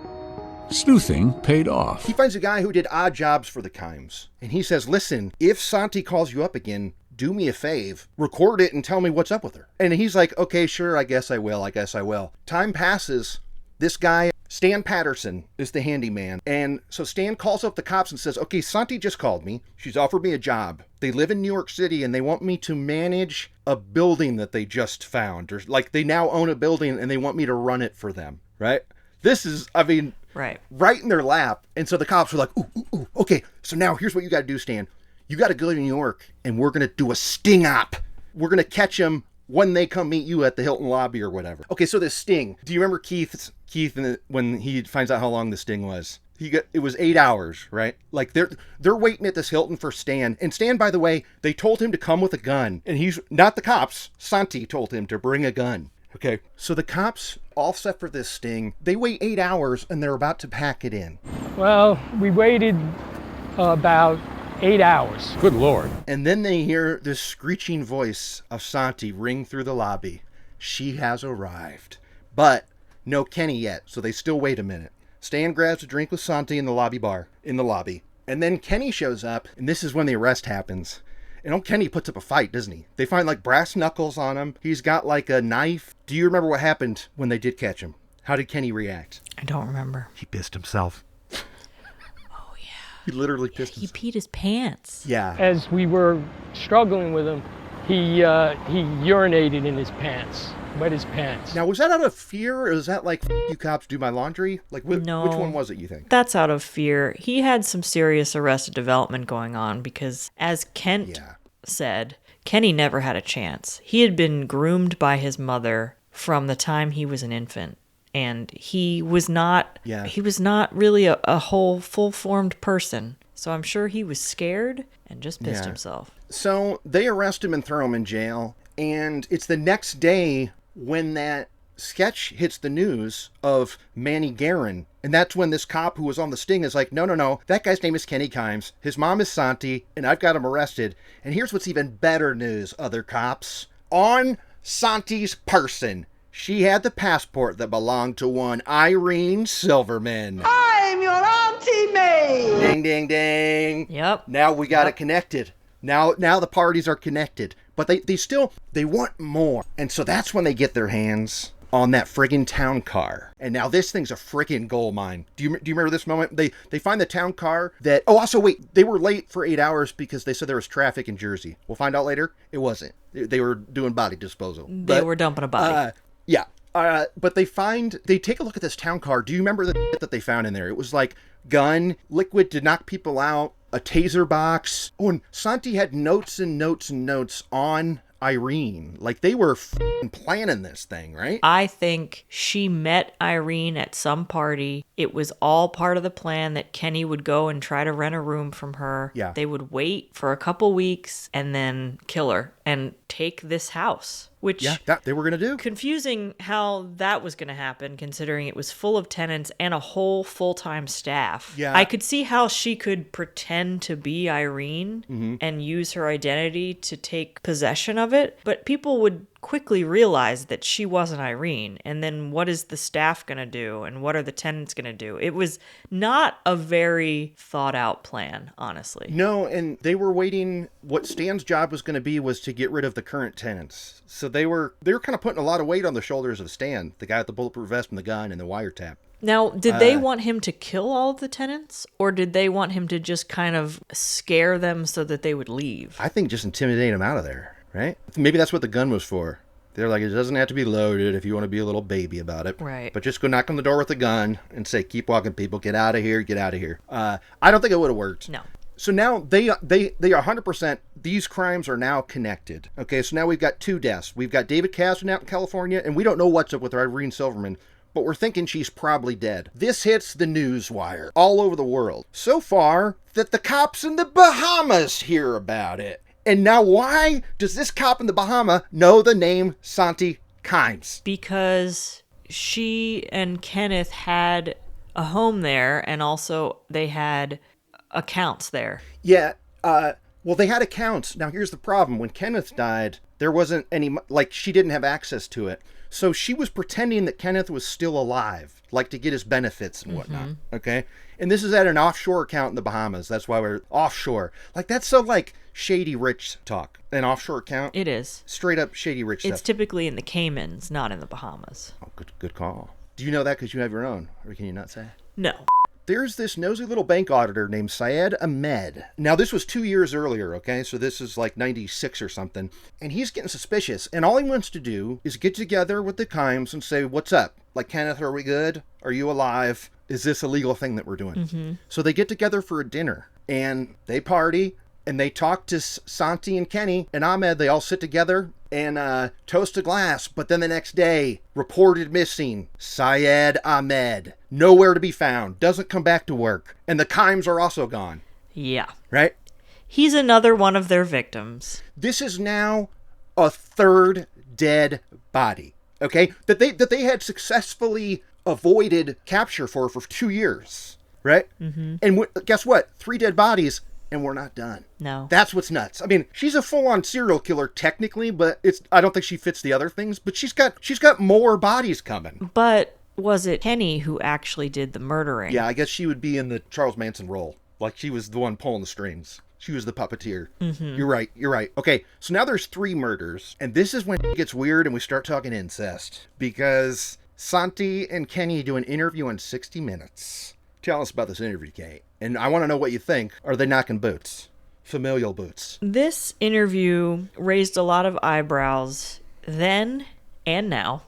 sleuthing paid off. He finds a guy who did odd jobs for the Kimes. And he says, listen, if Sante calls you up again, do me a fave, record it and tell me what's up with her. And he's like, okay, sure, I guess I will. Time passes. This guy, Stan Patterson, is the handyman. And so Stan calls up the cops and says, okay, Sante just called me. She's offered me a job. They live in New York City and they want me to manage a building that they just found. Or like they now own a building and they want me to run it for them, right? This is, right in their lap. And so the cops are like, ooh, okay, so now here's what you got to do, Stan. You got to go to New York and we're going to do a sting op. We're going to catch them when they come meet you at the Hilton lobby or whatever. Okay, so this sting. Do you remember Keith when he finds out how long the sting was? It was 8 hours, right? Like they're waiting at this Hilton for Stan. And Stan, by the way, they told him to come with a gun. And he's not the cops. Sante told him to bring a gun. Okay, so the cops all set for this sting. They wait 8 hours and they're about to pack it in. Well, we waited about 8 hours. Good Lord. And then they hear this screeching voice of Sante ring through the lobby. She has arrived. But no Kenny yet, so they still wait a minute. Stan grabs a drink with Sante in the lobby. And then Kenny shows up, and this is when the arrest happens. And old Kenny puts up a fight, doesn't he? They find like brass knuckles on him. He's got like a knife. Do you remember what happened when they did catch him? How did Kenny react? I don't remember. He pissed himself. He literally pissed himself. He peed his pants. Yeah. As we were struggling with him, he urinated in his pants, wet his pants. Now, was that out of fear, or was that like, you cops, do my laundry? Like, No. Which one was it, you think? That's out of fear. He had some serious Arrested Development going on because, as Kent said, Kenny never had a chance. He had been groomed by his mother from the time he was an infant. and he was not really a whole full-formed person. So I'm sure he was scared and just pissed himself. So they arrest him and throw him in jail, and it's the next day when that sketch hits the news of Manny Guerin, and that's when this cop who was on the sting is like, no, that guy's name is Kenny Kimes, his mom is Sante, and I've got him arrested. And here's what's even better news, other cops. On Sante's person, she had the passport that belonged to one Irene Silverman. I'm your Auntie May. Ding, ding, ding. Yep. Now we got it connected. Now the parties are connected. But they want more. And so that's when they get their hands on that friggin' town car. And now this thing's a friggin' gold mine. Do you remember this moment? They find the town car that... Oh, also, wait. They were late for 8 hours because they said there was traffic in Jersey. We'll find out later. It wasn't. They were doing body disposal. They were dumping a body. Yeah. But they take a look at this town car. Do you remember the shit that they found in there? It was like gun, liquid to knock people out, a taser box. Oh, and Sante had notes and notes and notes on Irene. Like, they were planning this thing, right? I think she met Irene at some party. It was all part of the plan that Kenny would go and try to rent a room from her. Yeah. They would wait for a couple weeks and then kill her and take this house. Which, that they were going to do. Confusing how that was going to happen, considering it was full of tenants and a whole full-time staff. Yeah. I could see how she could pretend to be Irene and use her identity to take possession of it, but people would quickly realize that she wasn't Irene. And then what is the staff going to do? And what are the tenants going to do? It was not a very thought out plan, honestly. No, and they were waiting. What Stan's job was going to be was to get rid of the current tenants. So they were kind of putting a lot of weight on the shoulders of Stan, the guy with the bulletproof vest and the gun and the wiretap. Now, did they want him to kill all of the tenants, or did they want him to just kind of scare them so that they would leave? I think just intimidate them out of there. Right? Maybe that's what the gun was for. They're like, it doesn't have to be loaded if you want to be a little baby about it. Right. But just go knock on the door with a gun and say, keep walking, people. Get out of here. Get out of here. I don't think it would have worked. No. So now they are 100%, these crimes are now connected. Okay, so now we've got two deaths. We've got David Kasdan out in California, and we don't know what's up with Irene Silverman, but we're thinking she's probably dead. This hits the news wire all over the world. So far that the cops in the Bahamas hear about it. And now why does this cop in the Bahama know the name Sante Kimes? Because she and Kenneth had a home there, and also they had accounts there. Yeah, well, they had accounts. Now, here's the problem. When Kenneth died, there wasn't any, she didn't have access to it. So she was pretending that Kenneth was still alive, to get his benefits and whatnot, okay? And this is at an offshore account in the Bahamas. That's why we're offshore. That's so, shady rich talk. An offshore account? It is. Straight up shady rich stuff. It's typically in the Caymans, not in the Bahamas. Oh, good call. Do you know that because you have your own, or can you not say? No. There's this nosy little bank auditor named Syed Ahmed. Now, this was 2 years earlier, okay? So this is 96 or something. And he's getting suspicious. And all he wants to do is get together with the Kimes and say, what's up? Kenneth, are we good? Are you alive? Is this a legal thing that we're doing? So they get together for a dinner. And they party. And they talk to Sante and Kenny and Ahmed. They all sit together and toast a glass. But then the next day, reported missing. Syed Ahmed. Nowhere to be found. Doesn't come back to work. And the Kimes are also gone. Yeah. Right? He's another one of their victims. This is now a third dead body. Okay? That they had successfully avoided capture for 2 years. Right? And guess what? 3 dead bodies. And we're not done. No. That's what's nuts. I mean, she's a full-on serial killer technically, but I don't think she fits the other things, but she's got more bodies coming. But was it Kenny who actually did the murdering? Yeah, I guess she would be in the Charles Manson role. She was the one pulling the strings. She was the puppeteer. You're right. Okay, so now there's 3 murders, and this is when it gets weird and we start talking incest. Because Sante and Kenny do an interview on 60 Minutes. Tell us about this interview, Kate. And I want to know what you think. Are they knocking boots? Familial boots. This interview raised a lot of eyebrows then and now.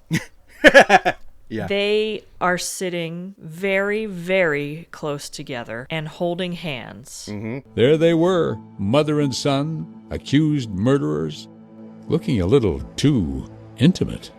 Yeah. They are sitting very, very close together and holding hands. There they were, mother and son, accused murderers, looking a little too intimate.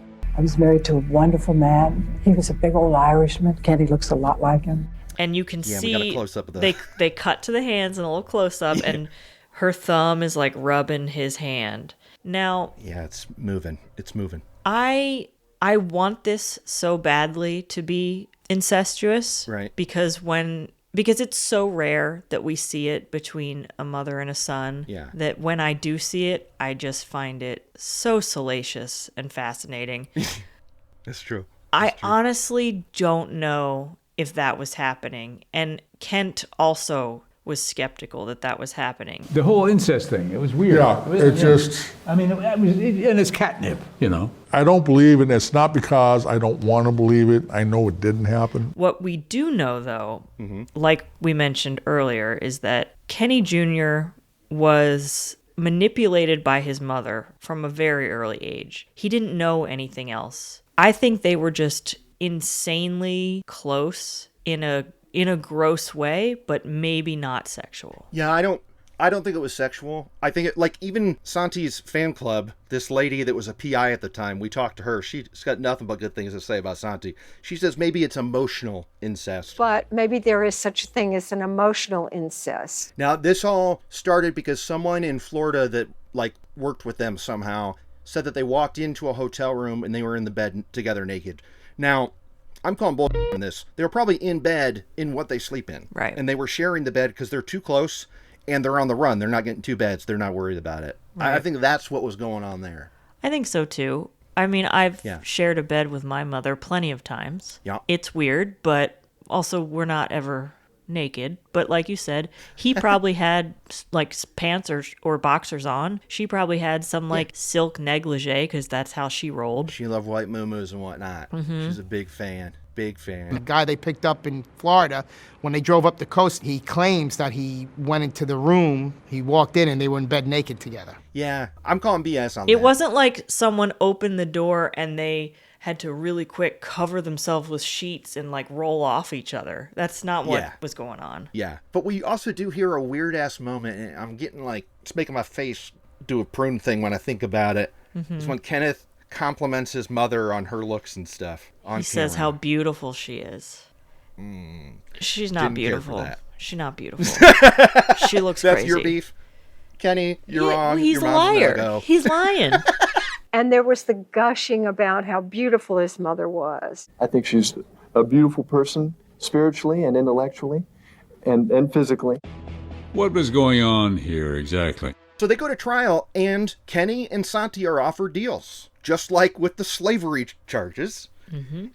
I was married to a wonderful man. He was a big old Irishman. Kenny looks a lot like him. And you can we got see a close-up of that. they cut to the hands and a little close-up, and her thumb is like rubbing his hand. Now, yeah, it's moving. It's moving. I want this so badly to be incestuous, right? Because it's so rare that we see it between a mother and a son. Yeah. That when I do see it, I just find it so salacious and fascinating. That's true. I honestly don't know if that was happening, and Kent also was skeptical that was happening. The whole incest thing, it was weird. Yeah, I mean, and it's catnip, you know. I don't believe it. It's not because I don't want to believe it. I know it didn't happen. What we do know, though, like we mentioned earlier, is that Kenny Jr. was manipulated by his mother from a very early age. He didn't know anything else. I think they were just insanely close in a gross way, but maybe not sexual. Yeah, I don't think it was sexual. I think it, like, even Sante's fan club, this lady that was a PI at the time, we talked to her. She's got nothing but good things to say about Sante. She says maybe it's emotional incest. But maybe there is such a thing as an emotional incest. Now, this all started because someone in Florida that, like, worked with them somehow said that they walked into a hotel room and they were in the bed together naked. Now, I'm calling bullshit on this. They were probably in bed in what they sleep in. Right. And they were sharing the bed because they're too close and they're on the run. They're not getting two beds. They're not worried about it. Right. I think that's what was going on there. I think so too. I mean, I've shared a bed with my mother plenty of times. Yeah. It's weird, but also we're not ever naked. But like you said, he probably had like pants or boxers on. She probably had some like silk negligee because that's how she rolled. She loved white muumuus and whatnot. She's a big fan. Big fan. The guy they picked up in Florida, when they drove up the coast, he claims that he went into the room, he walked in, and they were in bed naked together. Yeah, I'm calling BS on that. It wasn't like someone opened the door and they had to really quick cover themselves with sheets and like roll off each other. That's not what was going on. Yeah, but we also do hear a weird-ass moment, and I'm getting like, it's making my face do a prune thing when I think about it. It's when Kenneth compliments his mother on her looks and stuff. He says how beautiful she is. She's not beautiful. She's not beautiful. She looks crazy. That's your beef? Kenny, you're wrong. He's a liar. He's lying. And there was the gushing about how beautiful his mother was. I think she's a beautiful person, spiritually and intellectually and physically. What was going on here exactly? So they go to trial, and Kenny and Sante are offered deals, just like with the slavery charges.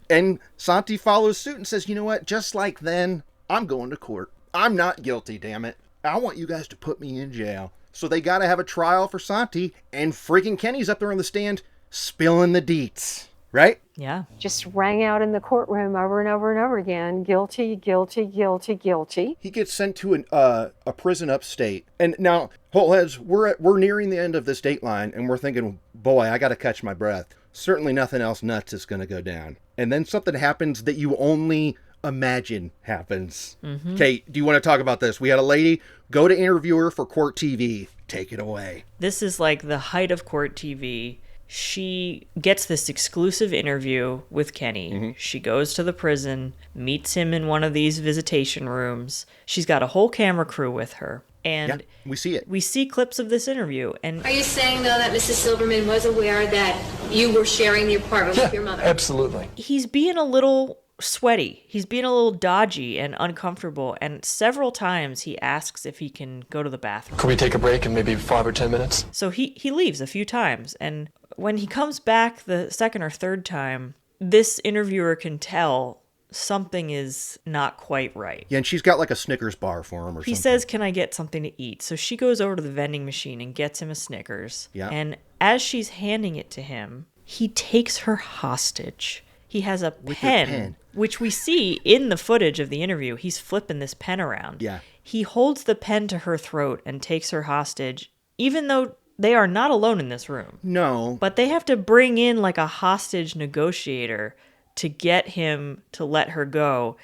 And Sante follows suit and says, you know what, just like then, I'm going to court. I'm not guilty, damn it. I want you guys to put me in jail. So they got to have a trial for Sante, and freaking Kenny's up there on the stand spilling the deets, right? Yeah. Just rang out in the courtroom over and over and over again. Guilty, guilty, guilty, guilty. He gets sent to a prison upstate. And now, Holtheads, we're nearing the end of this Dateline, and we're thinking, boy, I got to catch my breath. Certainly nothing else nuts is going to go down. And then something happens that you only imagine happens. Kate, do you want to talk about this? We had a lady go to interview her for Court TV. Take it away. This is like the height of Court TV. She gets this exclusive interview with Kenny. She goes to the prison, meets him in one of these visitation rooms. She's got a whole camera crew with her. And we see it. We see clips of this interview. And are you saying, though, that Mrs. Silverman was aware that you were sharing the apartment with your mother? Absolutely. He's being a little sweaty. He's being a little dodgy and uncomfortable. And several times he asks if he can go to the bathroom. Could we take a break in maybe 5 or 10 minutes? So he leaves a few times. And when he comes back the second or third time, this interviewer can tell something is not quite right. Yeah, and she's got like a Snickers bar for him or something. He says, can I get something to eat? So she goes over to the vending machine and gets him a Snickers. Yeah. And as she's handing it to him, he takes her hostage. He has a pen, which we see in the footage of the interview. He's flipping this pen around. Yeah. He holds the pen to her throat and takes her hostage, even though they are not alone in this room. No. But they have to bring in like a hostage negotiator to get him to let her go.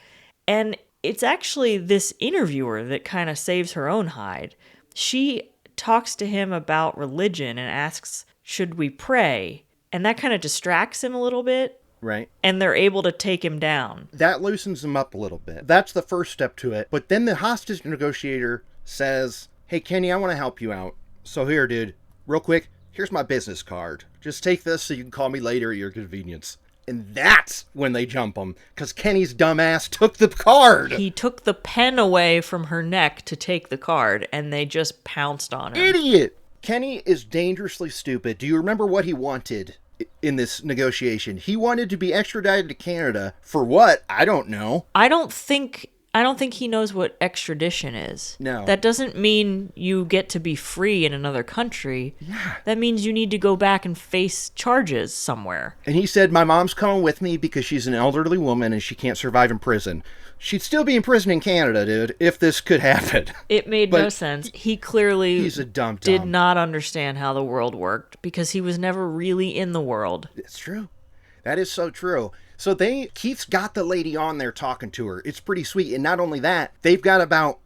And it's actually this interviewer that kind of saves her own hide. She talks to him about religion and asks, should we pray? And that kind of distracts him a little bit. Right. And they're able to take him down. That loosens him up a little bit. That's the first step to it. But then the hostage negotiator says, hey, Kenny, I want to help you out. So here, dude, real quick, here's my business card. Just take this so you can call me later at your convenience. And that's when they jump him, because Kenny's dumbass took the card. He took the pen away from her neck to take the card, and they just pounced on her. Idiot! Kenny is dangerously stupid. Do you remember what he wanted in this negotiation? He wanted to be extradited to Canada. For what? I don't know. I don't think he knows what extradition is. No. That doesn't mean you get to be free in another country. Yeah. That means you need to go back and face charges somewhere. And he said, my mom's coming with me because she's an elderly woman and she can't survive in prison. She'd still be in prison in Canada, dude, if this could happen. It made no sense. He clearly he's a dumb. Did not understand how the world worked because he was never really in the world. It's true. That is so true. So Keith's got the lady on there talking to her. It's pretty sweet. And not only that, they've got about,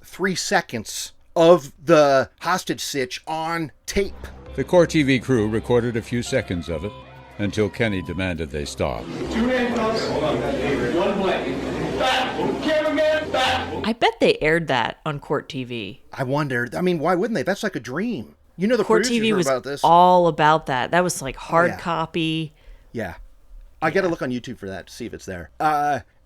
3 seconds of the hostage sitch on tape. The Court TV crew recorded a few seconds of it until Kenny demanded they stop. 2 handcuffs, 1 blanket. Back! Cameraman, back! I bet they aired that on Court TV. I wonder. I mean, why wouldn't they? That's like a dream. You know, the Court producers TV were was about this. all about that. That was like hard copy. Yeah. I got to look on YouTube for that to see if it's there.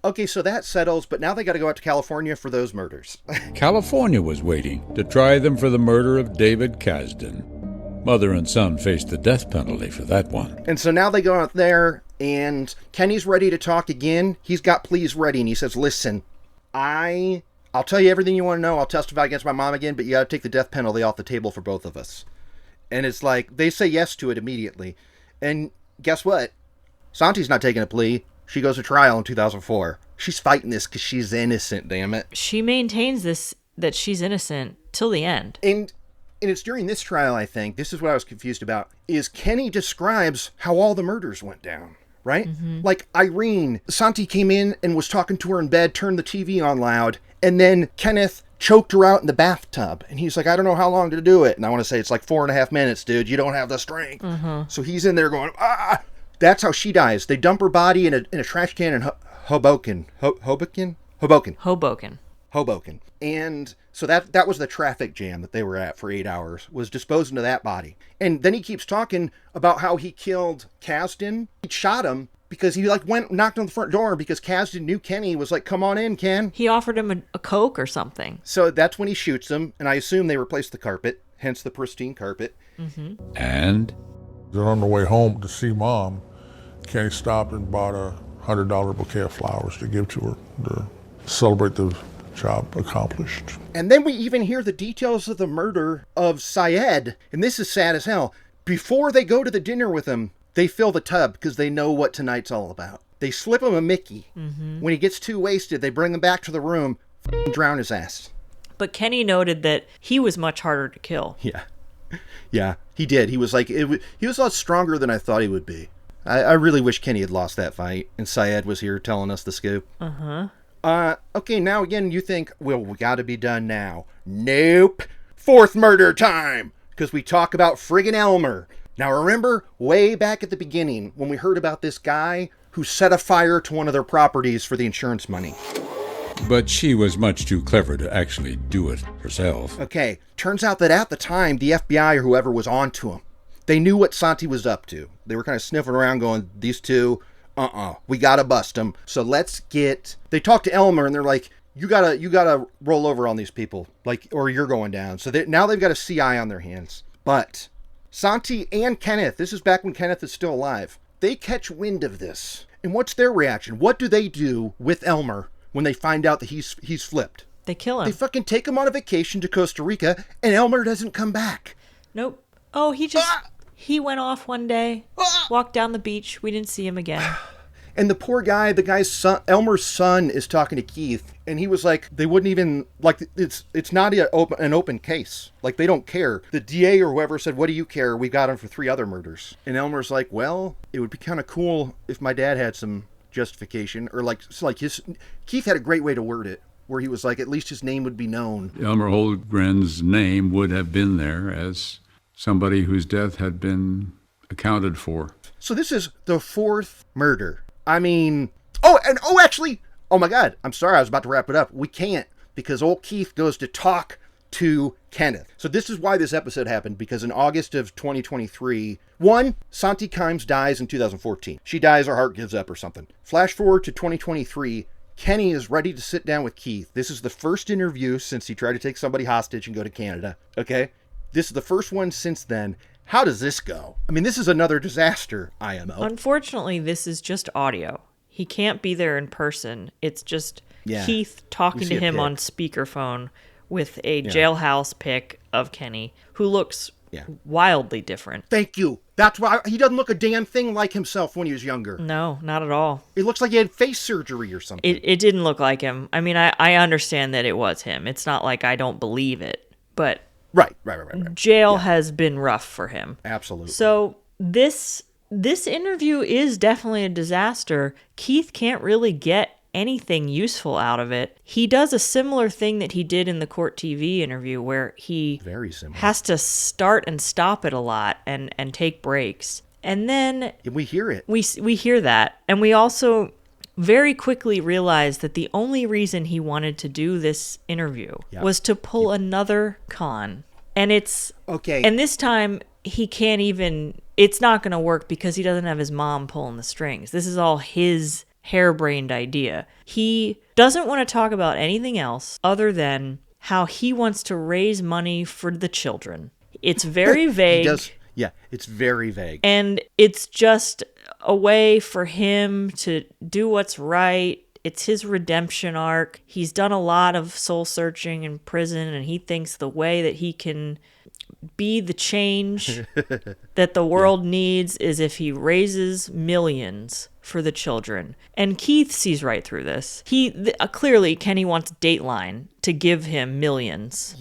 Okay, so that settles, but now they got to go out to California for those murders. California was waiting to try them for the murder of David Kasdan. Mother and son faced the death penalty for that one. And so now they go out there, and Kenny's ready to talk again. He's got pleas ready, and he says, listen, I'll tell you everything you want to know. I'll testify against my mom again, but you got to take the death penalty off the table for both of us. And it's like, they say yes to it immediately. And guess what? Sante's not taking a plea. She goes to trial in 2004. She's fighting this because she's innocent, damn it. She maintains this, that she's innocent till the end. And it's during this trial, I think, this is what I was confused about, is Kenny describes how all the murders went down, right? Mm-hmm. Like Irene, Sante came in and was talking to her in bed, turned the TV on loud, and then Kenneth choked her out in the bathtub. And he's like, I don't know how long to do it. And I want to say it's like 4.5 minutes, dude. You don't have the strength. Mm-hmm. So he's in there going, ah! That's how she dies. They dump her body in a trash can in Hoboken. Hoboken. And so that was the traffic jam that they were at for 8 hours, was disposing of that body. And then he keeps talking about how he killed Kasdan. He shot him because he knocked on the front door because Kasdan knew Kenny was like, come on in, Ken. He offered him a Coke or something. So that's when he shoots him. And I assume they replaced the carpet, hence the pristine carpet. Mm-hmm. And they're on their way home to see Mom. Kenny stopped and bought a $100 bouquet of flowers to give to her to celebrate the job accomplished. And then we even hear the details of the murder of Syed. And this is sad as hell. Before they go to the dinner with him, they fill the tub because they know what tonight's all about. They slip him a Mickey. Mm-hmm. When he gets too wasted, they bring him back to the room, drown his ass. But Kenny noted that he was much harder to kill. Yeah, he did. He was he was a lot stronger than I thought he would be. I really wish Kenny had lost that fight and Syed was here telling us the scoop. Okay, now again, you think, well, we gotta be done now. Nope. 4th murder time! Because we talk about friggin' Elmer. Now remember, way back at the beginning, when we heard about this guy who set a fire to one of their properties for the insurance money. But she was much too clever to actually do it herself. Okay, turns out that at the time, the FBI or whoever was onto him. They knew what Sante was up to. They were kind of sniffing around going, these two, we gotta bust them. So they talked to Elmer and they're like, you gotta roll over on these people, or you're going down. So now they've got a CI on their hands. But Sante and Kenneth, this is back when Kenneth is still alive, they catch wind of this. And what's their reaction? What do they do with Elmer when they find out that he's flipped? They kill him. They fucking take him on a vacation to Costa Rica and Elmer doesn't come back. Nope. Oh, he went off one day, walked down the beach. We didn't see him again. And the poor guy, Elmer's son is talking to Keith, and he was like, they wouldn't even, it's not an open case. They don't care. The DA or whoever said, what do you care? We got him for 3 other murders. And Elmer's like, well, it would be kind of cool if my dad had some justification. Or Keith had a great way to word it, where he was like, at least his name would be known. Elmer Holmgren's name would have been there as somebody whose death had been accounted for. So this is the 4th murder. I mean, actually, oh my God, I'm sorry, I was about to wrap it up. We can't, because old Keith goes to talk to Kenneth. So this is why this episode happened, because in August of 2023, Sante Kimes dies in 2014. She dies, her heart gives up or something. Flash forward to 2023, Kenny is ready to sit down with Keith. This is the first interview since he tried to take somebody hostage and go to Canada, okay? This is the first one since then. How does this go? I mean, this is another disaster, IMO. Unfortunately, this is just audio. He can't be there in person. It's just Keith talking to him on speakerphone with a jailhouse pic of Kenny, who looks wildly different. Thank you. That's why he doesn't look a damn thing like himself when he was younger. No, not at all. It looks like he had face surgery or something. It didn't look like him. I mean, I understand that it was him. It's not like I don't believe it, but right. Jail has been rough for him. Absolutely. So this interview is definitely a disaster. Keith can't really get anything useful out of it. He does a similar thing that he did in the court TV interview, where he has to start and stop it a lot and take breaks. And then we hear it. We hear that. And we also very quickly realized that the only reason he wanted to do this interview was to pull another con. And it's okay. And this time he can't even, it's not going to work because he doesn't have his mom pulling the strings. This is all his harebrained idea. He doesn't want to talk about anything else other than how he wants to raise money for the children. It's very vague. It's very vague. And it's just a way for him to do what's right. It's his redemption arc. He's done a lot of soul searching in prison, and he thinks the way that he can be the change that the world needs is if he raises millions for the children. And Keith sees right through this. Clearly, Kenny wants Dateline to give him millions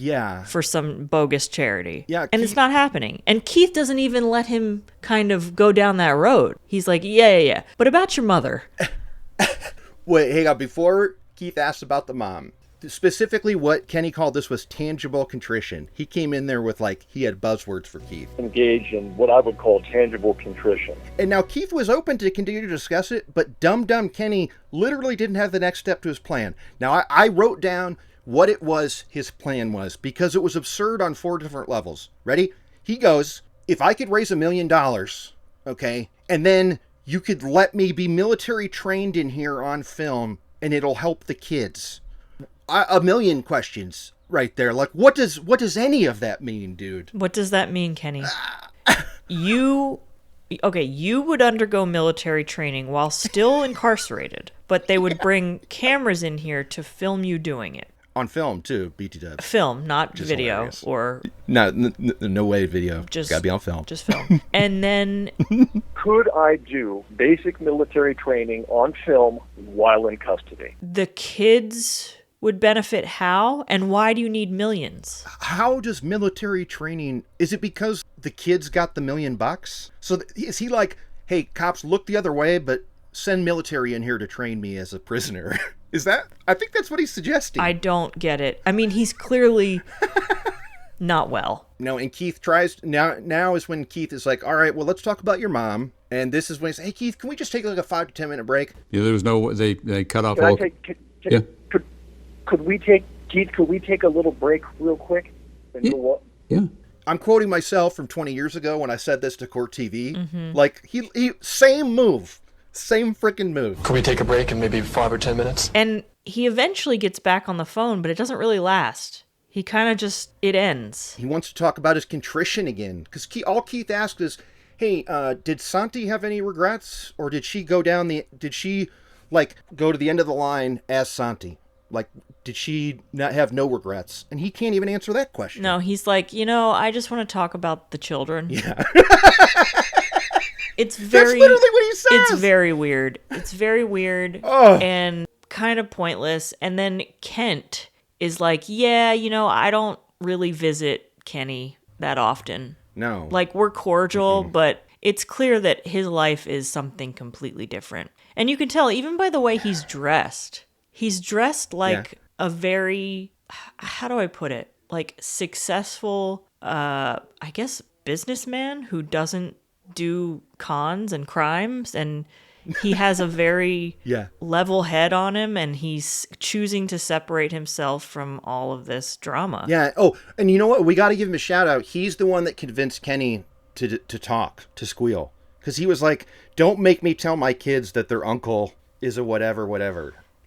for some bogus charity. And it's not happening. And Keith doesn't even let him kind of go down that road. He's like, yeah. But about your mother. Wait, hang on. Before Keith asked about the mom, specifically what Kenny called this was tangible contrition. He came in there with he had buzzwords for Keith. Engage in what I would call tangible contrition. And now Keith was open to continue to discuss it, but dumb Kenny literally didn't have the next step to his plan. Now I wrote down what it was his plan was, because it was absurd on 4 different levels. Ready? He goes, if I could raise $1 million, okay, and then you could let me be military trained in here on film, and it'll help the kids. A million questions right there. What does any of that mean, dude? What does that mean, Kenny? You would undergo military training while still incarcerated, but they would bring cameras in here to film you doing it. On film, too, BT-dubs. Film, not video. Hilarious. Or no way video. Gotta be on film. Just film. And then could I do basic military training on film while in custody? The kids would benefit how? And why do you need millions? How does military training, is it because the kids got the $1 million? So is he like, hey, cops, look the other way, but send military in here to train me as a prisoner? Is that, I think that's what he's suggesting. I don't get it. I mean, he's clearly not well. No, and Keith tries, now is when Keith is like, all right, well, let's talk about your mom. And this is when he says, hey, Keith, can we just take a 5 to 10 minute break? Yeah, there was no, they cut off Can all. Could we take a little break real quick? Yeah. I'm quoting myself from 20 years ago when I said this to Court TV. Mm-hmm. He same move. Same freaking move. Can we take a break in maybe 5 or 10 minutes? And he eventually gets back on the phone, but it doesn't really last. He kind of just, it ends. He wants to talk about his contrition again. Because all Keith asked is, hey, did Sante have any regrets? Or did she go to the end of the line as Sante? Did she not have no regrets? And he can't even answer that question. No, he's like, I just want to talk about the children. Yeah. It's very, that's literally what he says. It's very weird. It's very weird and kind of pointless. And then Kent is like, yeah, I don't really visit Kenny that often. No. We're cordial, but it's clear that his life is something completely different. And you can tell even by the way he's dressed. He's dressed like a very, how do I put it? Successful, I guess, businessman who doesn't do cons and crimes, and he has a very level head on him, and he's choosing to separate himself from all of this drama. Yeah. Oh, and you know what? We got to give him a shout out. He's the one that convinced Kenny to talk, to squeal. Because he was like, don't make me tell my kids that their uncle is a whatever.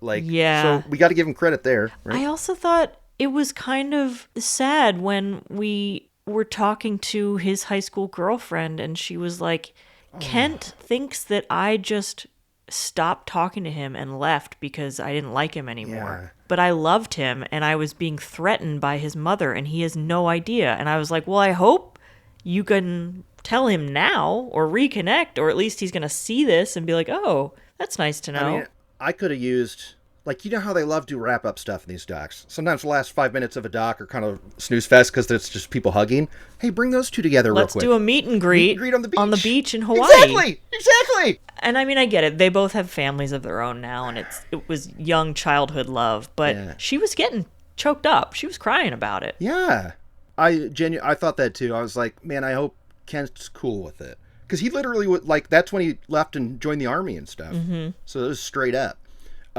Like, so we got to give him credit there. Right? I also thought it was kind of sad when we were talking to his high school girlfriend, and she was like, Kent thinks that I just stopped talking to him and left because I didn't like him anymore. Yeah. But I loved him, and I was being threatened by his mother, and he has no idea. And I was like, well, I hope you can tell him now or reconnect, or at least he's going to see this and be like, oh, that's nice to know. I mean, I could have used, like, you know how they love to wrap up stuff in these docs? Sometimes the last 5 minutes of a doc are kind of snooze fest because it's just people hugging. Hey, bring those two together real quick. Let's do a meet and greet on the beach in Hawaii. Exactly. And I mean, I get it. They both have families of their own now, and it was young childhood love. But she was getting choked up. She was crying about it. Yeah. I thought that too. I was like, man, I hope Kent's cool with it. Because he literally would, like, that's when he left and joined the Army and stuff. Mm-hmm. So it was straight up.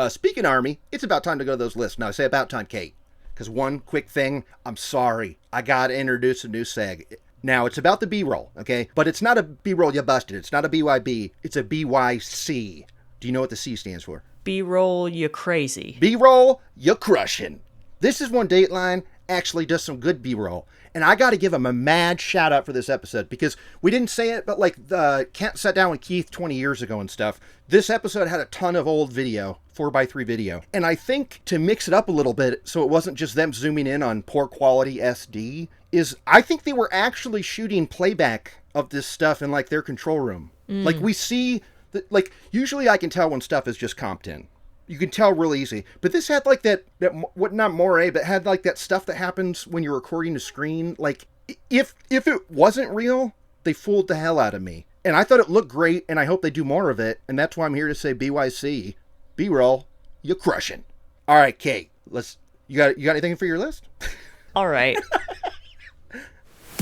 Speaking of Army, it's about time to go to those lists. Now, I say about time, Kate. Because one quick thing, I'm sorry. I got to introduce a new seg. Now, it's about the B-roll, okay? But it's not a B-roll you busted. It's not a BYB. It's a BYC. Do you know what the C stands for? B-roll you crazy. B-roll you crushing. This is one Dateline actually does some good B-roll. And I got to give him a mad shout out for this episode because we didn't say it, but like Kent sat down with Keith 20 years ago and stuff. This episode had a ton of old video, 4x3 video. And I think to mix it up a little bit so it wasn't just them zooming in on poor quality SD, is I think they were actually shooting playback of this stuff in like their control room. Like we see, like usually I can tell when stuff is just comped in. You can tell real easy. But this had like that what not moire, but had like that stuff that happens when you're recording the screen. Like if it wasn't real, they fooled the hell out of me. And I thought it looked great, and I hope they do more of it. And that's why I'm here to say BYC, B-roll, you're crushing. All right, Kate, you got anything for your list? All right.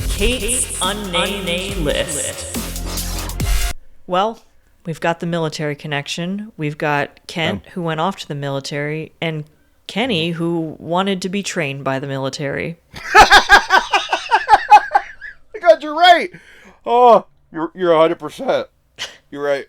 Kate's unnamed list. Well, we've got the military connection. We've got Kent, who went off to the military, and Kenny, who wanted to be trained by the military. God, you're right. Oh, you're 100%. You're right.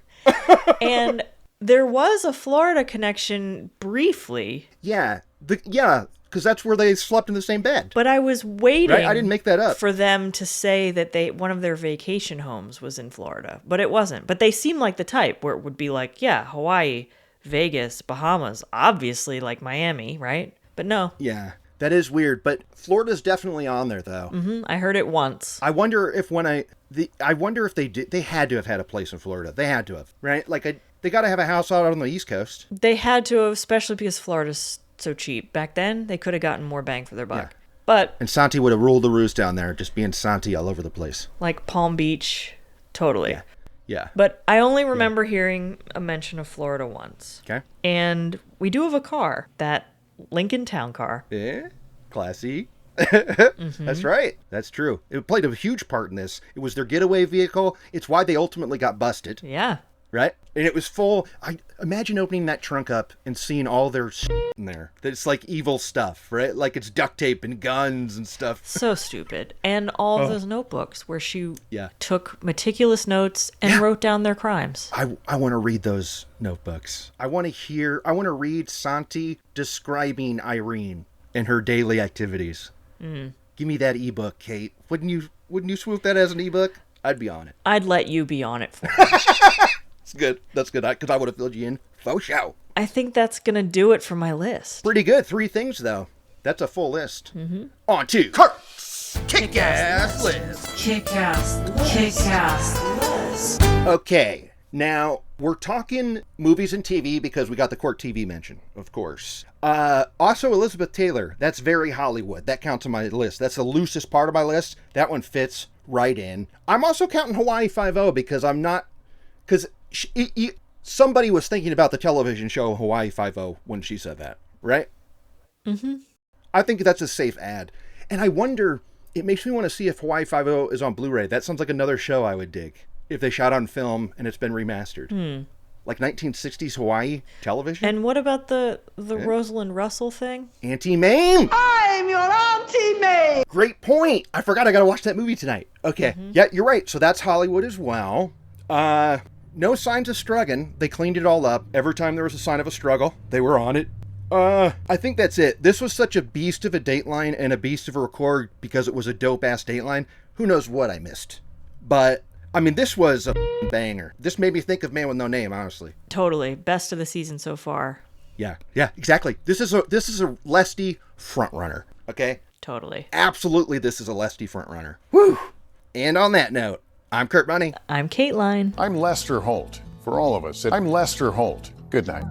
And there was a Florida connection briefly. Yeah. Because that's where they slept in the same bed. But I was waiting. Right? I didn't make that up. For them to say that one of their vacation homes was in Florida, but it wasn't. But they seem like the type where it would be like, yeah, Hawaii, Vegas, Bahamas, obviously like Miami, right? But no. Yeah, that is weird. But Florida's definitely on there, though. Mm-hmm. I heard it once. I wonder if they did. They had to have had a place in Florida. They had to have, right? Like they got to have a house out on the East Coast. They had to have, especially because Florida's so cheap. Back then, they could have gotten more bang for their buck. Yeah. But and Sante would have ruled the roost down there, just being Sante all over the place. Like Palm Beach, totally. Yeah. But I only remember hearing a mention of Florida once. Okay. And we do have a car, that Lincoln Town Car. Yeah, classy. Mm-hmm. That's right. That's true. It played a huge part in this. It was their getaway vehicle. It's why they ultimately got busted. Yeah. Right? And it was full. I imagine opening that trunk up and seeing all their in there. It's like evil stuff, right? Like it's duct tape and guns and stuff. So stupid. And all of those notebooks where she took meticulous notes and wrote down their crimes. I want to read those notebooks. I want to read Sante describing Irene and her daily activities. Give me that ebook, Kate. Wouldn't you swoop that as an ebook? I'd be on it. I'd let you be on it for me. Good. That's good. Because I would have filled you in. Faux show. I think that's going to do it for my list. Pretty good. 3 things, though. That's a full list. Mm-hmm. On to Kurt's Kick-Ass List. Kick-Ass List. Okay. Now, we're talking movies and TV because we got the Court TV mention, of course. Also, Elizabeth Taylor. That's very Hollywood. That counts on my list. That's the loosest part of my list. That one fits right in. I'm also counting Hawaii Five-0 because somebody was thinking about the television show Hawaii Five-0 when she said that, right? Mm-hmm. I think that's a safe ad. And I wonder, it makes me want to see if Hawaii Five-0 is on Blu-ray. That sounds like another show I would dig. if they shot on film and it's been remastered. Like 1960s Hawaii television. And what about the Rosalind Russell thing? Auntie Mame! I'm your Auntie May! Great point! I forgot I gotta watch that movie tonight. Okay, yeah, you're right. So that's Hollywood as well. No signs of struggling. They cleaned it all up. Every time there was a sign of a struggle, they were on it. I think that's it. This was such a beast of a Dateline and a beast of a record because it was a dope-ass Dateline. Who knows what I missed. But, I mean, this was a banger. This made me think of Man with No Name, honestly. Totally. Best of the season so far. Yeah, exactly. This is a Lesty frontrunner, okay? Totally. Absolutely, this is a Lesty frontrunner. Woo! And on that note, I'm Kurt Bunny. I'm Kateline. I'm Lester Holt. For all of us, I'm Lester Holt. Good night.